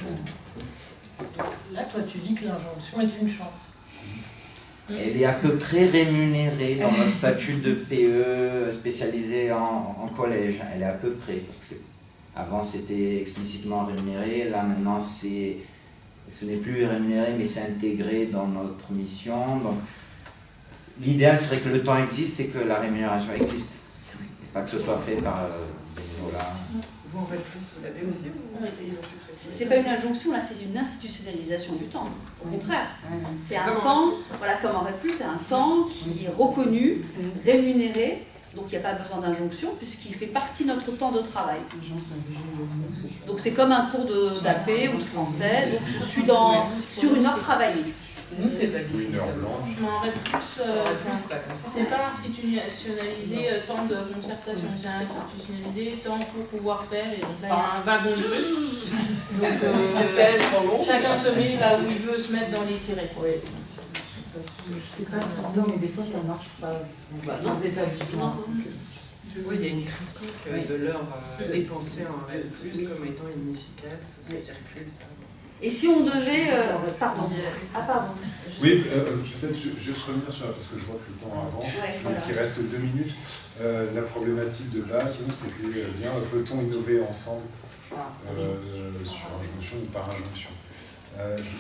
Speaker 9: Là, toi, tu dis que l'injonction est une chance.
Speaker 12: Elle est à peu près rémunérée dans notre statut de PE spécialisé en collège. Elle est à peu près. Parce que avant, c'était explicitement rémunéré. Là, maintenant, ce n'est plus rémunéré, mais c'est intégré dans notre mission. Donc, l'idéal serait que le temps existe et que la rémunération existe. Pas que ce soit fait par bénévolat.
Speaker 4: Vous en faites plus, vous l'avez aussi.
Speaker 1: C'est pas une injonction, là, c'est une institutionnalisation du temps. Au contraire, c'est un temps, voilà, comme en plus, c'est un temps qui est reconnu, rémunéré, donc il n'y a pas besoin d'injonction puisqu'il fait partie de notre temps de travail. Donc c'est comme un cours d'AP ou de français, donc je suis sur une heure travaillée.
Speaker 9: Nous, c'est pas du
Speaker 2: Une heure blanche.
Speaker 10: On aurait plus, c'est pas institutionnalisé tant de concertation, c'est institutionnalisé tant pour pouvoir faire, et donc là il y a un wagon de plus. Donc chacun se met là où il veut se mettre dans les tirets.
Speaker 8: Je sais pas si non, mais des fois ça marche pas dans les établissements.
Speaker 5: Oui, il y a une critique de leur dépensée en REL+, comme étant inefficace, ça circule, ça.
Speaker 1: Et si on devait... pardon. Ah, pardon.
Speaker 2: Oui, peut-être juste revenir sur, parce que je vois que le temps avance, donc il reste 2 minutes. La problématique de base, c'était bien, peut-on innover ensemble sur injonction ou par injonction.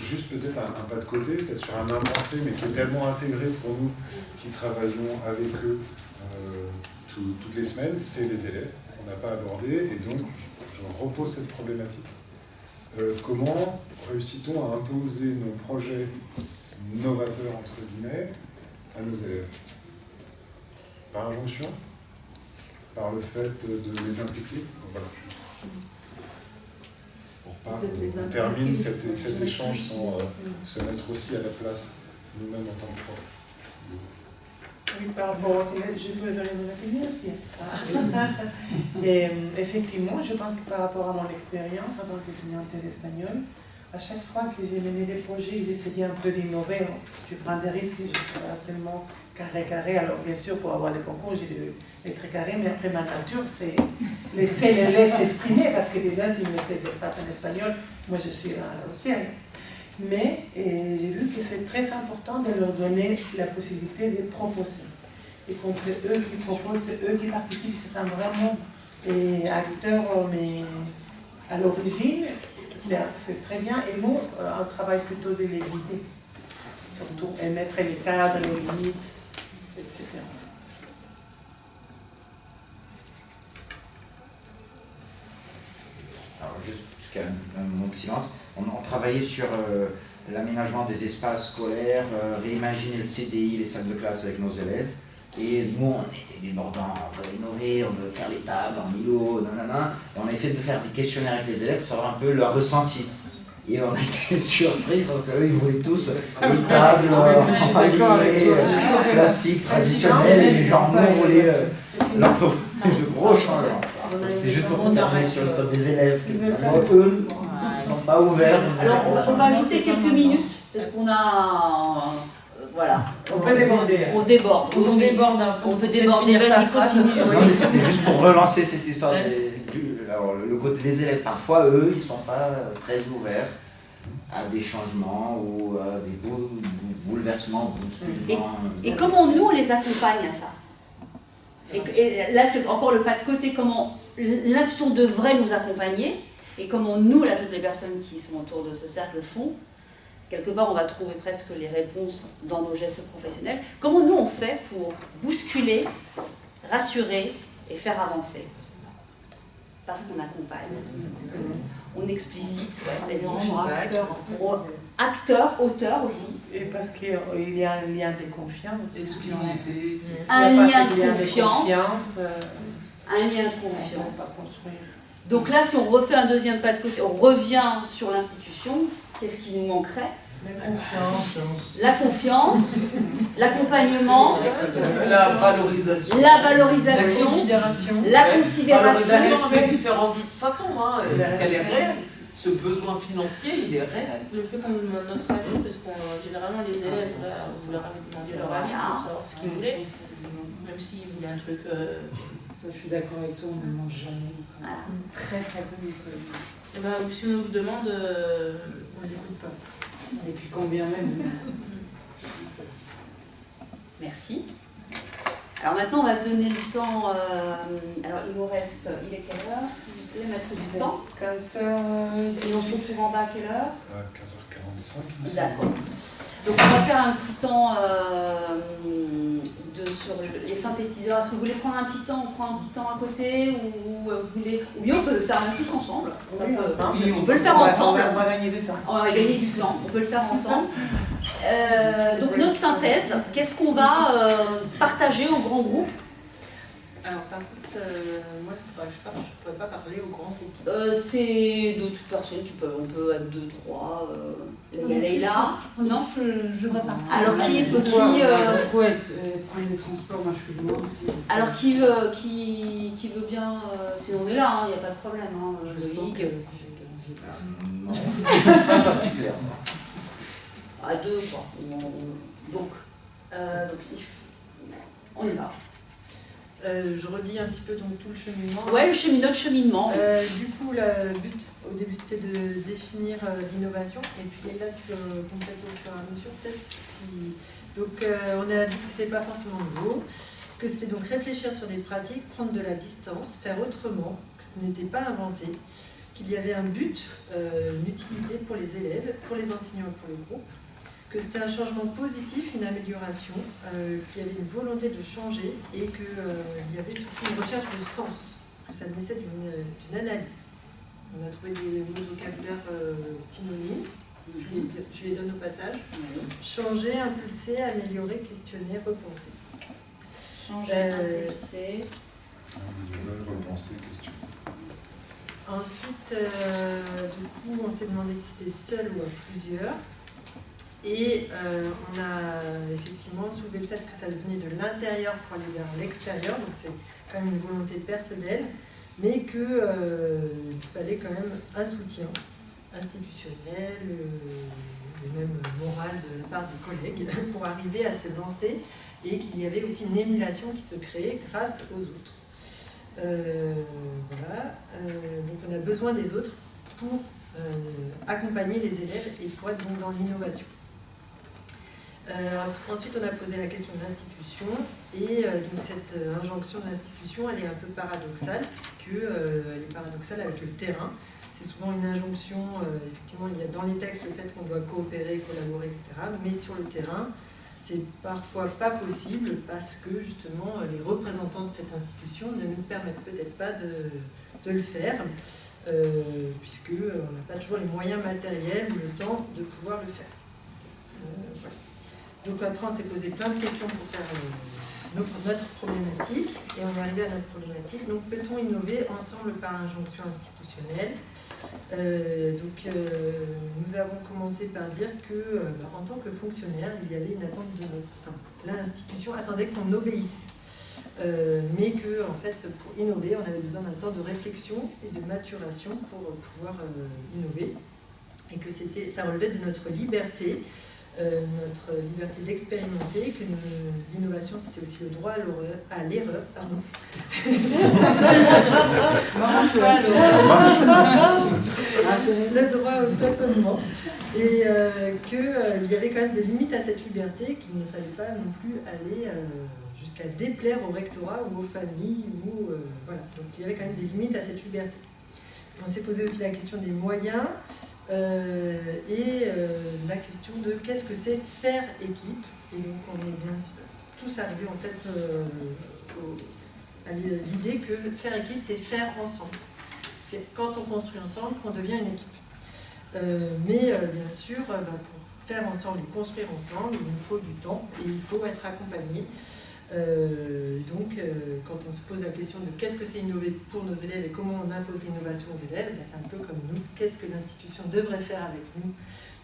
Speaker 2: Juste peut-être un pas de côté, peut-être sur un avancé, mais qui est tellement intégré pour nous qui travaillons avec eux toutes les semaines, c'est les élèves qu'on n'a pas abordés, et donc je repose cette problématique. Comment réussit-on à imposer nos projets novateurs, entre guillemets, à nos élèves? Par injonction? Par le fait de les impliquer? Voilà. Pour pas qu'on termine cet échange sans se mettre aussi à la place nous-mêmes en tant que profs.
Speaker 3: Oui, par rapport au final, je peux donner mon opinion aussi. Et effectivement, je pense que par rapport à mon expérience en tant qu'enseignante d'espagnol, à chaque fois que j'ai mené des projets, j'ai essayé un peu d'innover. Je prends des risques, je ne suis pas tellement carré. Alors bien sûr, pour avoir des concours, j'ai dû être carré, mais après ma nature, c'est laisser l'élève s'exprimer, parce que déjà, s'il me fait des phrases en espagnol, moi je suis là au ciel. Mais j'ai vu que c'est très important de leur donner la possibilité de proposer. Et comme c'est eux qui proposent, c'est eux qui participent, c'est vraiment acteurs, mais à l'origine, c'est très bien. Et nous, on travaille plutôt de les guider, surtout, et mettre les cadres, les limites, etc.
Speaker 12: Alors, juste jusqu'à un moment de silence, on travaillait sur l'aménagement des espaces scolaires, réimaginer le CDI, les salles de classe avec nos élèves. Et nous, on était débordants, on veut innover, on veut faire les tables en îlot, nanana. Et on a essayé de faire des questionnaires avec les élèves pour savoir un peu leur ressenti. Et on a été surpris parce qu'eux, ils voulaient tous les tables en aligné, classiques, traditionnelles, et genre, nous, on voulait leur proposer de gros changements. C'était juste pour terminer sur le stop des élèves. Eux, ils ne sont pas ouverts.
Speaker 1: Alors, on va ajouter quelques minutes, parce qu'on a... voilà.
Speaker 3: On peut déborder.
Speaker 1: On déborde.
Speaker 10: On déborde un peu.
Speaker 1: On peut déborder, vas-y, continue.
Speaker 12: Non, mais c'était juste pour relancer cette histoire. Alors, le côté des élèves, parfois, eux, ils ne sont pas très ouverts à des changements ou à des bouleversements, bousculements.
Speaker 1: Et comment nous, on les accompagne à ça? Et là, c'est encore le pas de côté, comment l'institution devrait nous accompagner, et comment nous, là, toutes les personnes qui sont autour de ce cercle font. Quelque part, on va trouver presque les réponses dans nos gestes professionnels. Comment nous, on fait pour bousculer, rassurer et faire avancer? Parce qu'on accompagne, on explicite les enfants, acteurs, auteurs aussi.
Speaker 3: Et parce qu'il y a un lien de confiance.
Speaker 5: Explicité.
Speaker 1: Un lien de confiance. Un lien de confiance. Donc là, si on refait un deuxième pas de côté, on revient sur l'institution, qu'est-ce qui nous manquerait? La confiance, l'accompagnement,
Speaker 5: la valorisation,
Speaker 1: la
Speaker 5: considération, valorisation avec différentes façons, parce qu'elle est réelle. Ce besoin financier, il est réel.
Speaker 10: Le fait qu'on nous demande notre avis, parce que généralement les élèves, là, vous leur avez demandé leur avis pour savoir ce qu'ils voulaient, même s'ils voulaient un truc...
Speaker 8: Ça, je suis d'accord avec toi, on ne mange jamais notre avis. Très très peu notre avis.
Speaker 10: Et bien, si on nous le demande, on n'écoute pas.
Speaker 8: Et puis combien même.
Speaker 1: Merci. Alors maintenant, on va donner le temps. Alors, il nous reste. Il est quelle heure? S'il vous plaît, mettre du temps.
Speaker 3: 15h.
Speaker 1: Et on se retrouve en bas à quelle heure?
Speaker 2: 15h45.
Speaker 1: D'accord. Donc, on va faire un petit temps sur les synthétiseurs. Est-ce que vous voulez prendre un petit temps? On prend un petit temps à côté ou vous voulez... Ou bien on peut le faire même tous ensemble. On peut le faire ensemble.
Speaker 3: On va gagner du temps.
Speaker 1: On va gagner du temps. On peut le faire ensemble. Donc, notre synthèse, qu'est-ce qu'on va partager au grand groupe?
Speaker 13: Alors, par contre, moi, je ne pourrais pas parler au grand groupe.
Speaker 1: C'est d'autres personnes qui peuvent, on peut être 2, 3. Il y a Leïla. Non,
Speaker 11: je vais partir.
Speaker 1: Alors qui
Speaker 8: prendre des transports, moi je suis loin aussi.
Speaker 1: Alors qui veut bien, si on est là, il n'y a pas de problème.
Speaker 8: Je sens que
Speaker 12: non, pas particulièrement.
Speaker 1: À 2, quoi. Donc on y va.
Speaker 13: Je redis un petit peu donc tout le cheminement.
Speaker 1: Ouais, notre cheminement.
Speaker 13: Du coup, le but au début c'était de définir l'innovation, et puis là tu peux compléter au fur et à mesure peut-être. Donc on a dit que c'était pas forcément nouveau, que c'était donc réfléchir sur des pratiques, prendre de la distance, faire autrement, que ce n'était pas inventé, qu'il y avait un but, une utilité pour les élèves, pour les enseignants et pour le groupe, que c'était un changement positif, une amélioration, qu'il y avait une volonté de changer et qu'il y avait surtout une recherche de sens, que ça naissait d'une analyse. On a trouvé des mots de vocabulaire synonymes, je les donne au passage. Changer, impulser, améliorer, questionner, repenser.
Speaker 1: Changer, impulser.
Speaker 2: Repenser, questionner.
Speaker 13: Ensuite, du coup, on s'est demandé si c'était seul ou à plusieurs. Et on a effectivement soulevé le fait que ça venait de l'intérieur pour aller vers l'extérieur, donc c'est quand même une volonté personnelle, mais qu'il fallait quand même un soutien institutionnel et même moral de la part des collègues pour arriver à se lancer, et qu'il y avait aussi une émulation qui se créait grâce aux autres. Voilà. Donc on a besoin des autres pour accompagner les élèves et pour être donc dans l'innovation. Ensuite, on a posé la question de l'institution, et donc cette injonction de l'institution, elle est un peu paradoxale, puisqu'elle est paradoxale avec le terrain. C'est souvent une injonction, effectivement, il y a dans les textes le fait qu'on doit coopérer, collaborer, etc. Mais sur le terrain, c'est parfois pas possible, parce que justement, les représentants de cette institution ne nous permettent peut-être pas de le faire, puisqu'on n'a pas toujours les moyens matériels ou le temps de pouvoir le faire. Voilà. Donc après, on s'est posé plein de questions pour faire notre problématique, et on est arrivé à notre problématique. Donc, peut-on innover ensemble par injonction institutionnelle ? Nous avons commencé par dire que, en tant que fonctionnaire, il y avait une attente de l'institution attendait qu'on obéisse, mais que, en fait, pour innover, on avait besoin d'un temps de réflexion et de maturation pour pouvoir innover, et que ça relevait de notre liberté. Notre liberté d'expérimenter, que l'innovation c'était aussi le droit à l'erreur, pardon. Le droit au tâtonnement, et qu'il y avait quand même des limites à cette liberté, qu'il ne fallait pas non plus aller jusqu'à déplaire au rectorat ou aux familles, voilà. Donc il y avait quand même des limites à cette liberté. On s'est posé aussi la question des moyens. La question de qu'est-ce que c'est faire équipe, et donc on est bien tous arrivés en fait à l'idée que faire équipe c'est faire ensemble, c'est quand on construit ensemble qu'on devient une équipe, mais bien sûr pour faire ensemble et construire ensemble il nous faut du temps et il faut être accompagné. Quand on se pose la question de qu'est-ce que c'est innover pour nos élèves et comment on impose l'innovation aux élèves, c'est un peu comme nous, qu'est-ce que l'institution devrait faire avec nous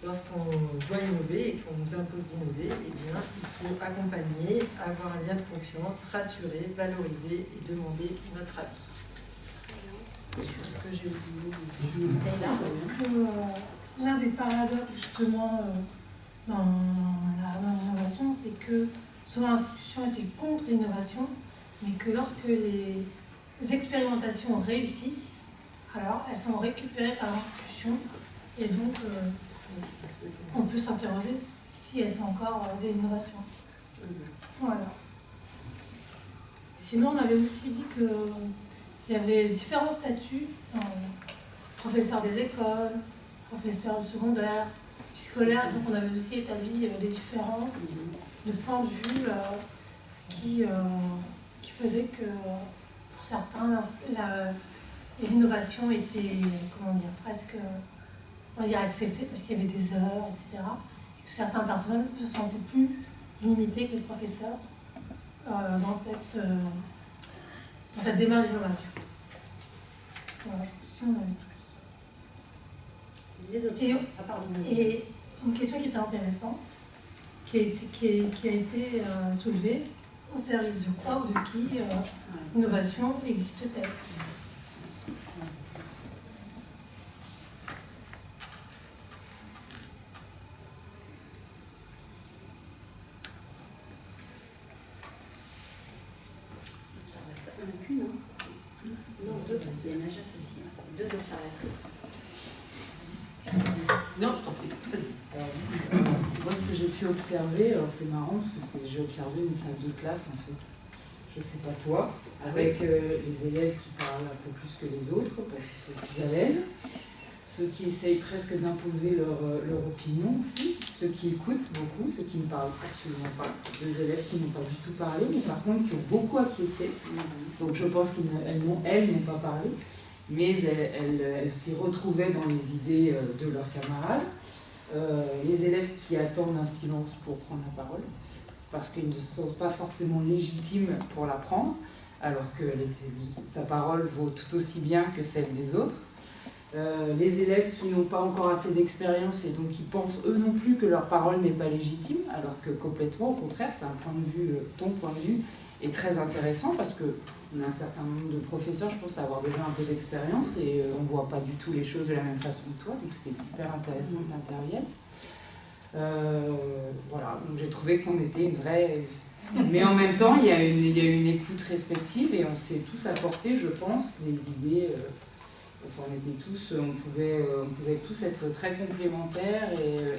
Speaker 13: lorsqu'on doit innover et qu'on nous impose d'innover. Eh bien, il faut accompagner, avoir un lien de confiance, rassurer, valoriser et demander notre avis. Ce que j'ai oublié.
Speaker 11: L'un des paradoxes justement dans l'innovation, c'est que souvent l'institution était contre l'innovation, mais que lorsque les expérimentations réussissent, alors elles sont récupérées par l'institution, et donc on peut s'interroger si elles sont encore des innovations. Voilà. Sinon, on avait aussi dit qu'il y avait différents statuts, professeurs des écoles, professeurs du secondaire, puis scolaire, donc on avait aussi établi des différences de point de vue qui faisaient que pour certains les innovations étaient presque acceptées parce qu'il y avait des heures, etc. Et que certaines personnes se sentaient plus limitées que les professeurs dans cette démarche d'innovation. Voilà, je pense qu'on avait tous. Et une question qui était intéressante, qui a été soulevée, au service de quoi ou de qui l'innovation existe-t-elle ?
Speaker 1: Il y a Najat aussi, hein. 2 observatrices.
Speaker 5: Non, je t'en prie, vas-y.
Speaker 8: Moi, ce que j'ai pu observer, alors c'est marrant parce que j'ai observé une salle de classe en fait. Je sais pas toi, avec les élèves qui parlent un peu plus que les autres parce qu'ils sont plus à l'aise, ceux qui essayent presque d'imposer leur opinion aussi, ceux qui écoutent beaucoup, ceux qui ne parlent absolument pas, des élèves qui n'ont pas du tout parlé, mais par contre qui ont beaucoup acquiescé. Donc je pense qu'elles n'ont pas parlé, mais elles s'y retrouvaient dans les idées de leurs camarades. Les élèves qui attendent un silence pour prendre la parole, parce qu'ils ne se sentent pas forcément légitimes pour la prendre, alors que sa parole vaut tout aussi bien que celle des autres. Les élèves qui n'ont pas encore assez d'expérience et donc qui pensent eux non plus que leur parole n'est pas légitime, alors que complètement, au contraire, c'est un point de vue, ton point de vue est très intéressant parce qu'on a un certain nombre de professeurs, je pense, à avoir déjà un peu d'expérience et on ne voit pas du tout les choses de la même façon que toi, donc c'était hyper intéressant que tu interviennes. Voilà, donc j'ai trouvé qu'on était une vraie... Mais en même temps, il y a une écoute respective et on s'est tous apporté, je pense, des idées... Enfin, on pouvait tous être très complémentaires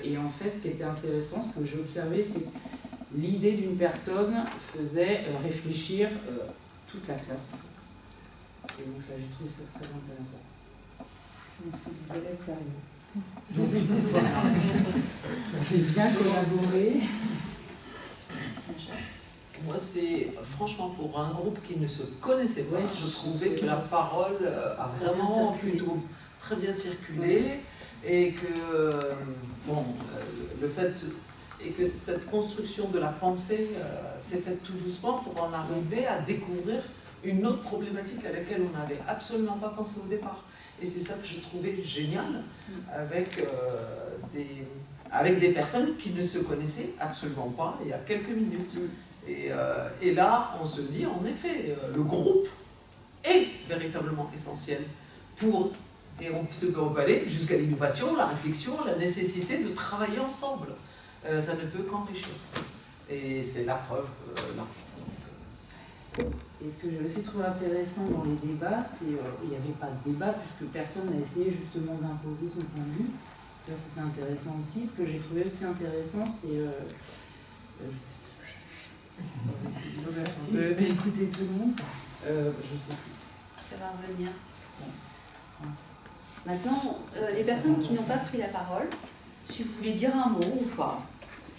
Speaker 8: et en fait, ce qui était intéressant, ce que j'ai observé, c'est que l'idée d'une personne faisait réfléchir toute la classe. En fait. Et donc ça, j'ai trouvé ça très intéressant. Donc c'est des élèves sérieux. Voilà. Ça fait bien collaborer.
Speaker 5: Moi, c'est franchement pour un groupe qui ne se connaissait pas, je trouvais que la parole a vraiment plutôt très bien circulé et que le fait et que cette construction de la pensée s'est faite tout doucement pour en arriver à découvrir une autre problématique à laquelle on n'avait absolument pas pensé au départ. Et c'est ça que je trouvais génial avec des personnes qui ne se connaissaient absolument pas il y a quelques minutes. Et là, on se dit, en effet, le groupe est véritablement essentiel pour, et on peut aller jusqu'à l'innovation, la réflexion, la nécessité de travailler ensemble. Ça ne peut qu'enrichir. Et c'est la preuve là.
Speaker 8: Et ce que j'ai aussi trouvé intéressant dans les débats, c'est qu'il n'y avait pas de débat puisque personne n'a essayé justement d'imposer son point de vue. Ça, c'était intéressant aussi. Ce que j'ai trouvé aussi intéressant, c'est... d'écouter tout le monde. Je sais plus.
Speaker 1: Ça va revenir. Bon. Maintenant, les personnes qui n'ont pas pris la parole, si vous voulez dire un mot ou pas,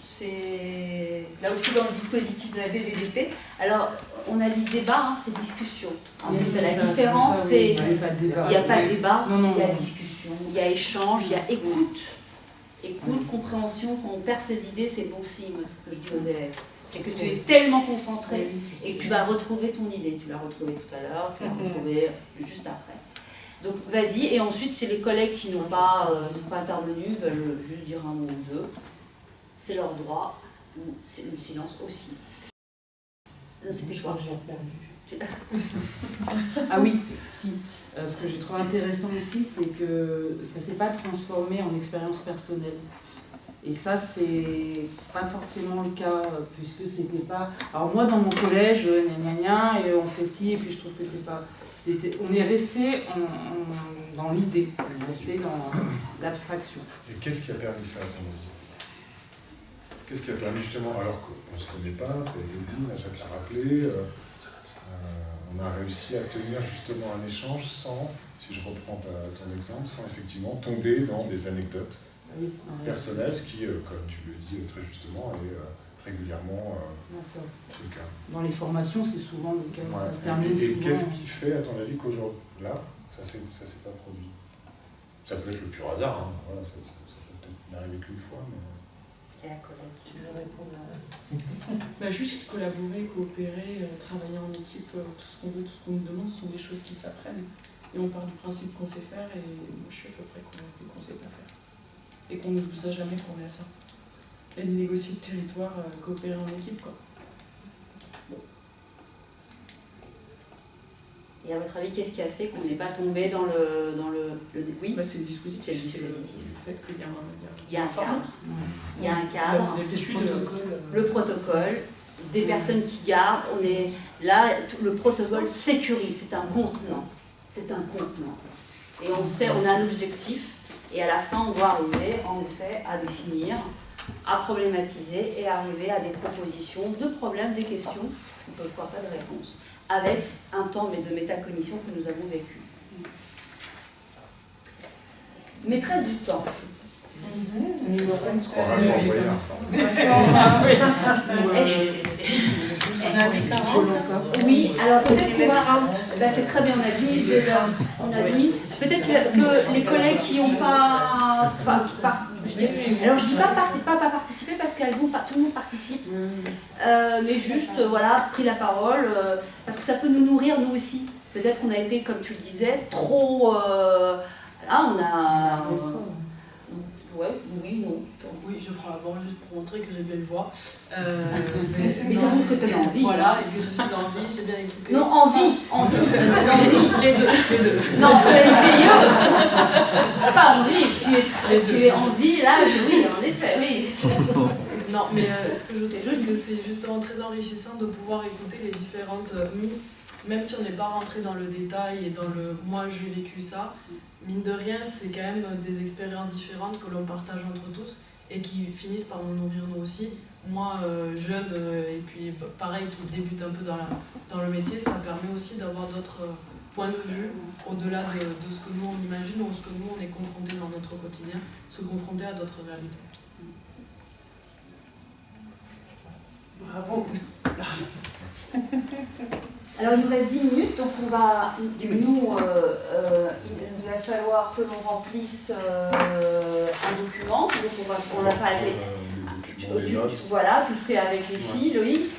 Speaker 1: c'est là aussi dans le dispositif de la BVDP. Alors, on a dit débat, hein, c'est discussion. En fait, la différence, c'est il n'y a pas de débat, il y a discussion, il y a échange, il y a écoute. Écoute, compréhension, quand on perd ses idées, c'est bon signe, ce que je dis aux élèves. C'est que tu es tellement concentré et que tu vas retrouver ton idée. Tu l'as retrouvée tout à l'heure, tu l'as retrouvée juste après. Donc vas-y, et ensuite c'est les collègues qui n'ont pas, sont pas intervenus, veulent juste dire un mot ou deux. C'est leur droit, ou c'est le silence aussi. C'était quoi?
Speaker 8: J'ai perdu. Ah oui, si. Ce que j'ai trouvé intéressant aussi, c'est que ça ne s'est pas transformé en expérience personnelle. Et ça, c'est pas forcément le cas, puisque c'était pas... Alors moi, dans mon collège, et on fait ci, et puis je trouve que c'est pas... On est resté dans l'idée, on est resté dans l'abstraction.
Speaker 2: Et qu'est-ce qui a permis ça, à ton avis? Qu'est-ce qui a permis justement, alors qu'on ne se connaît pas, ça a été dit, Najat l'a rappelé, on a réussi à tenir justement un échange sans, si je reprends ton exemple, sans effectivement tomber dans des anecdotes personnelles qui, comme tu le dis très justement, est régulièrement le cas.
Speaker 8: Dans les formations, c'est souvent le cas,
Speaker 2: ouais.
Speaker 8: Ça se termine
Speaker 2: et
Speaker 8: souvent.
Speaker 2: Qu'est-ce qui fait, à ton avis, qu'aujourd'hui, là, ça s'est pas produit? Ça peut être le pur hasard, hein. Voilà, ça peut peut-être n'arriver qu'une fois, mais...
Speaker 1: Et la collègue,
Speaker 13: tu veux répondre à... Juste collaborer, coopérer, travailler en équipe, tout ce qu'on veut, tout ce qu'on nous demande, ce sont des choses qui s'apprennent. Et on part du principe qu'on sait faire, et moi je suis à peu près convaincue qu'on sait pas faire. Et qu'on ne nous a jamais formé à ça. Et de négocier le territoire, coopérer en équipe, quoi. Bon.
Speaker 1: Et à votre avis, qu'est-ce qui a fait qu'on n'est pas tombé dans le oui,
Speaker 13: c'est le dispositif.
Speaker 1: C'est le dispositif.
Speaker 13: Le fait qu'il y a
Speaker 1: il y a un cadre. Il y a un cadre. Le protocole, des personnes qui gardent. On est là, le protocole sécurise, c'est un contenant. c'est un contenant. Et on sait, on a un objectif, et à la fin, on doit arriver, en effet, à définir, à problématiser et arriver à des propositions de problèmes, des questions, ou parfois pas de réponses, avec un temps de métacognition que nous avons vécu. Maîtresse du temps. Oui, alors peut-être qu'on va... c'est très bien, on a dit. Peut-être que les collègues qui n'ont pas... alors je ne dis pas participer parce qu'elles ont pas, tout le monde participe, mais juste voilà, pris la parole, parce que ça peut nous nourrir nous aussi. Peut-être qu'on a été, comme tu le disais, trop... là on a... Ouais, oui, non.
Speaker 10: Oui, je prends la parole juste pour montrer que j'ai bien une voix.
Speaker 1: Mais ça montre que tu as envie.
Speaker 10: Voilà, et que je suis en vie, j'ai bien écouté.
Speaker 1: Non, envie.
Speaker 10: Les deux.
Speaker 1: Non, pas envie, tu es envie, là, oui, en effet, oui.
Speaker 10: Non, mais ce que je trouve, c'est que c'est justement très enrichissant de pouvoir écouter les différentes... même si on n'est pas rentré dans le détail et dans le « moi, j'ai vécu ça », mine de rien, c'est quand même des expériences différentes que l'on partage entre tous et qui finissent par nous nourrir nous aussi. Moi, jeune, et puis pareil, qui débute un peu dans le métier, ça permet aussi d'avoir d'autres points de vue au-delà de ce que nous on imagine ou ce que nous on est confrontés dans notre quotidien, se confronter à d'autres réalités.
Speaker 3: Bravo.
Speaker 1: Alors il nous reste 10 minutes, donc on va, nous, il va falloir que l'on remplisse un document, donc on va faire avec les... Voilà, tu le fais avec les filles, Loïc.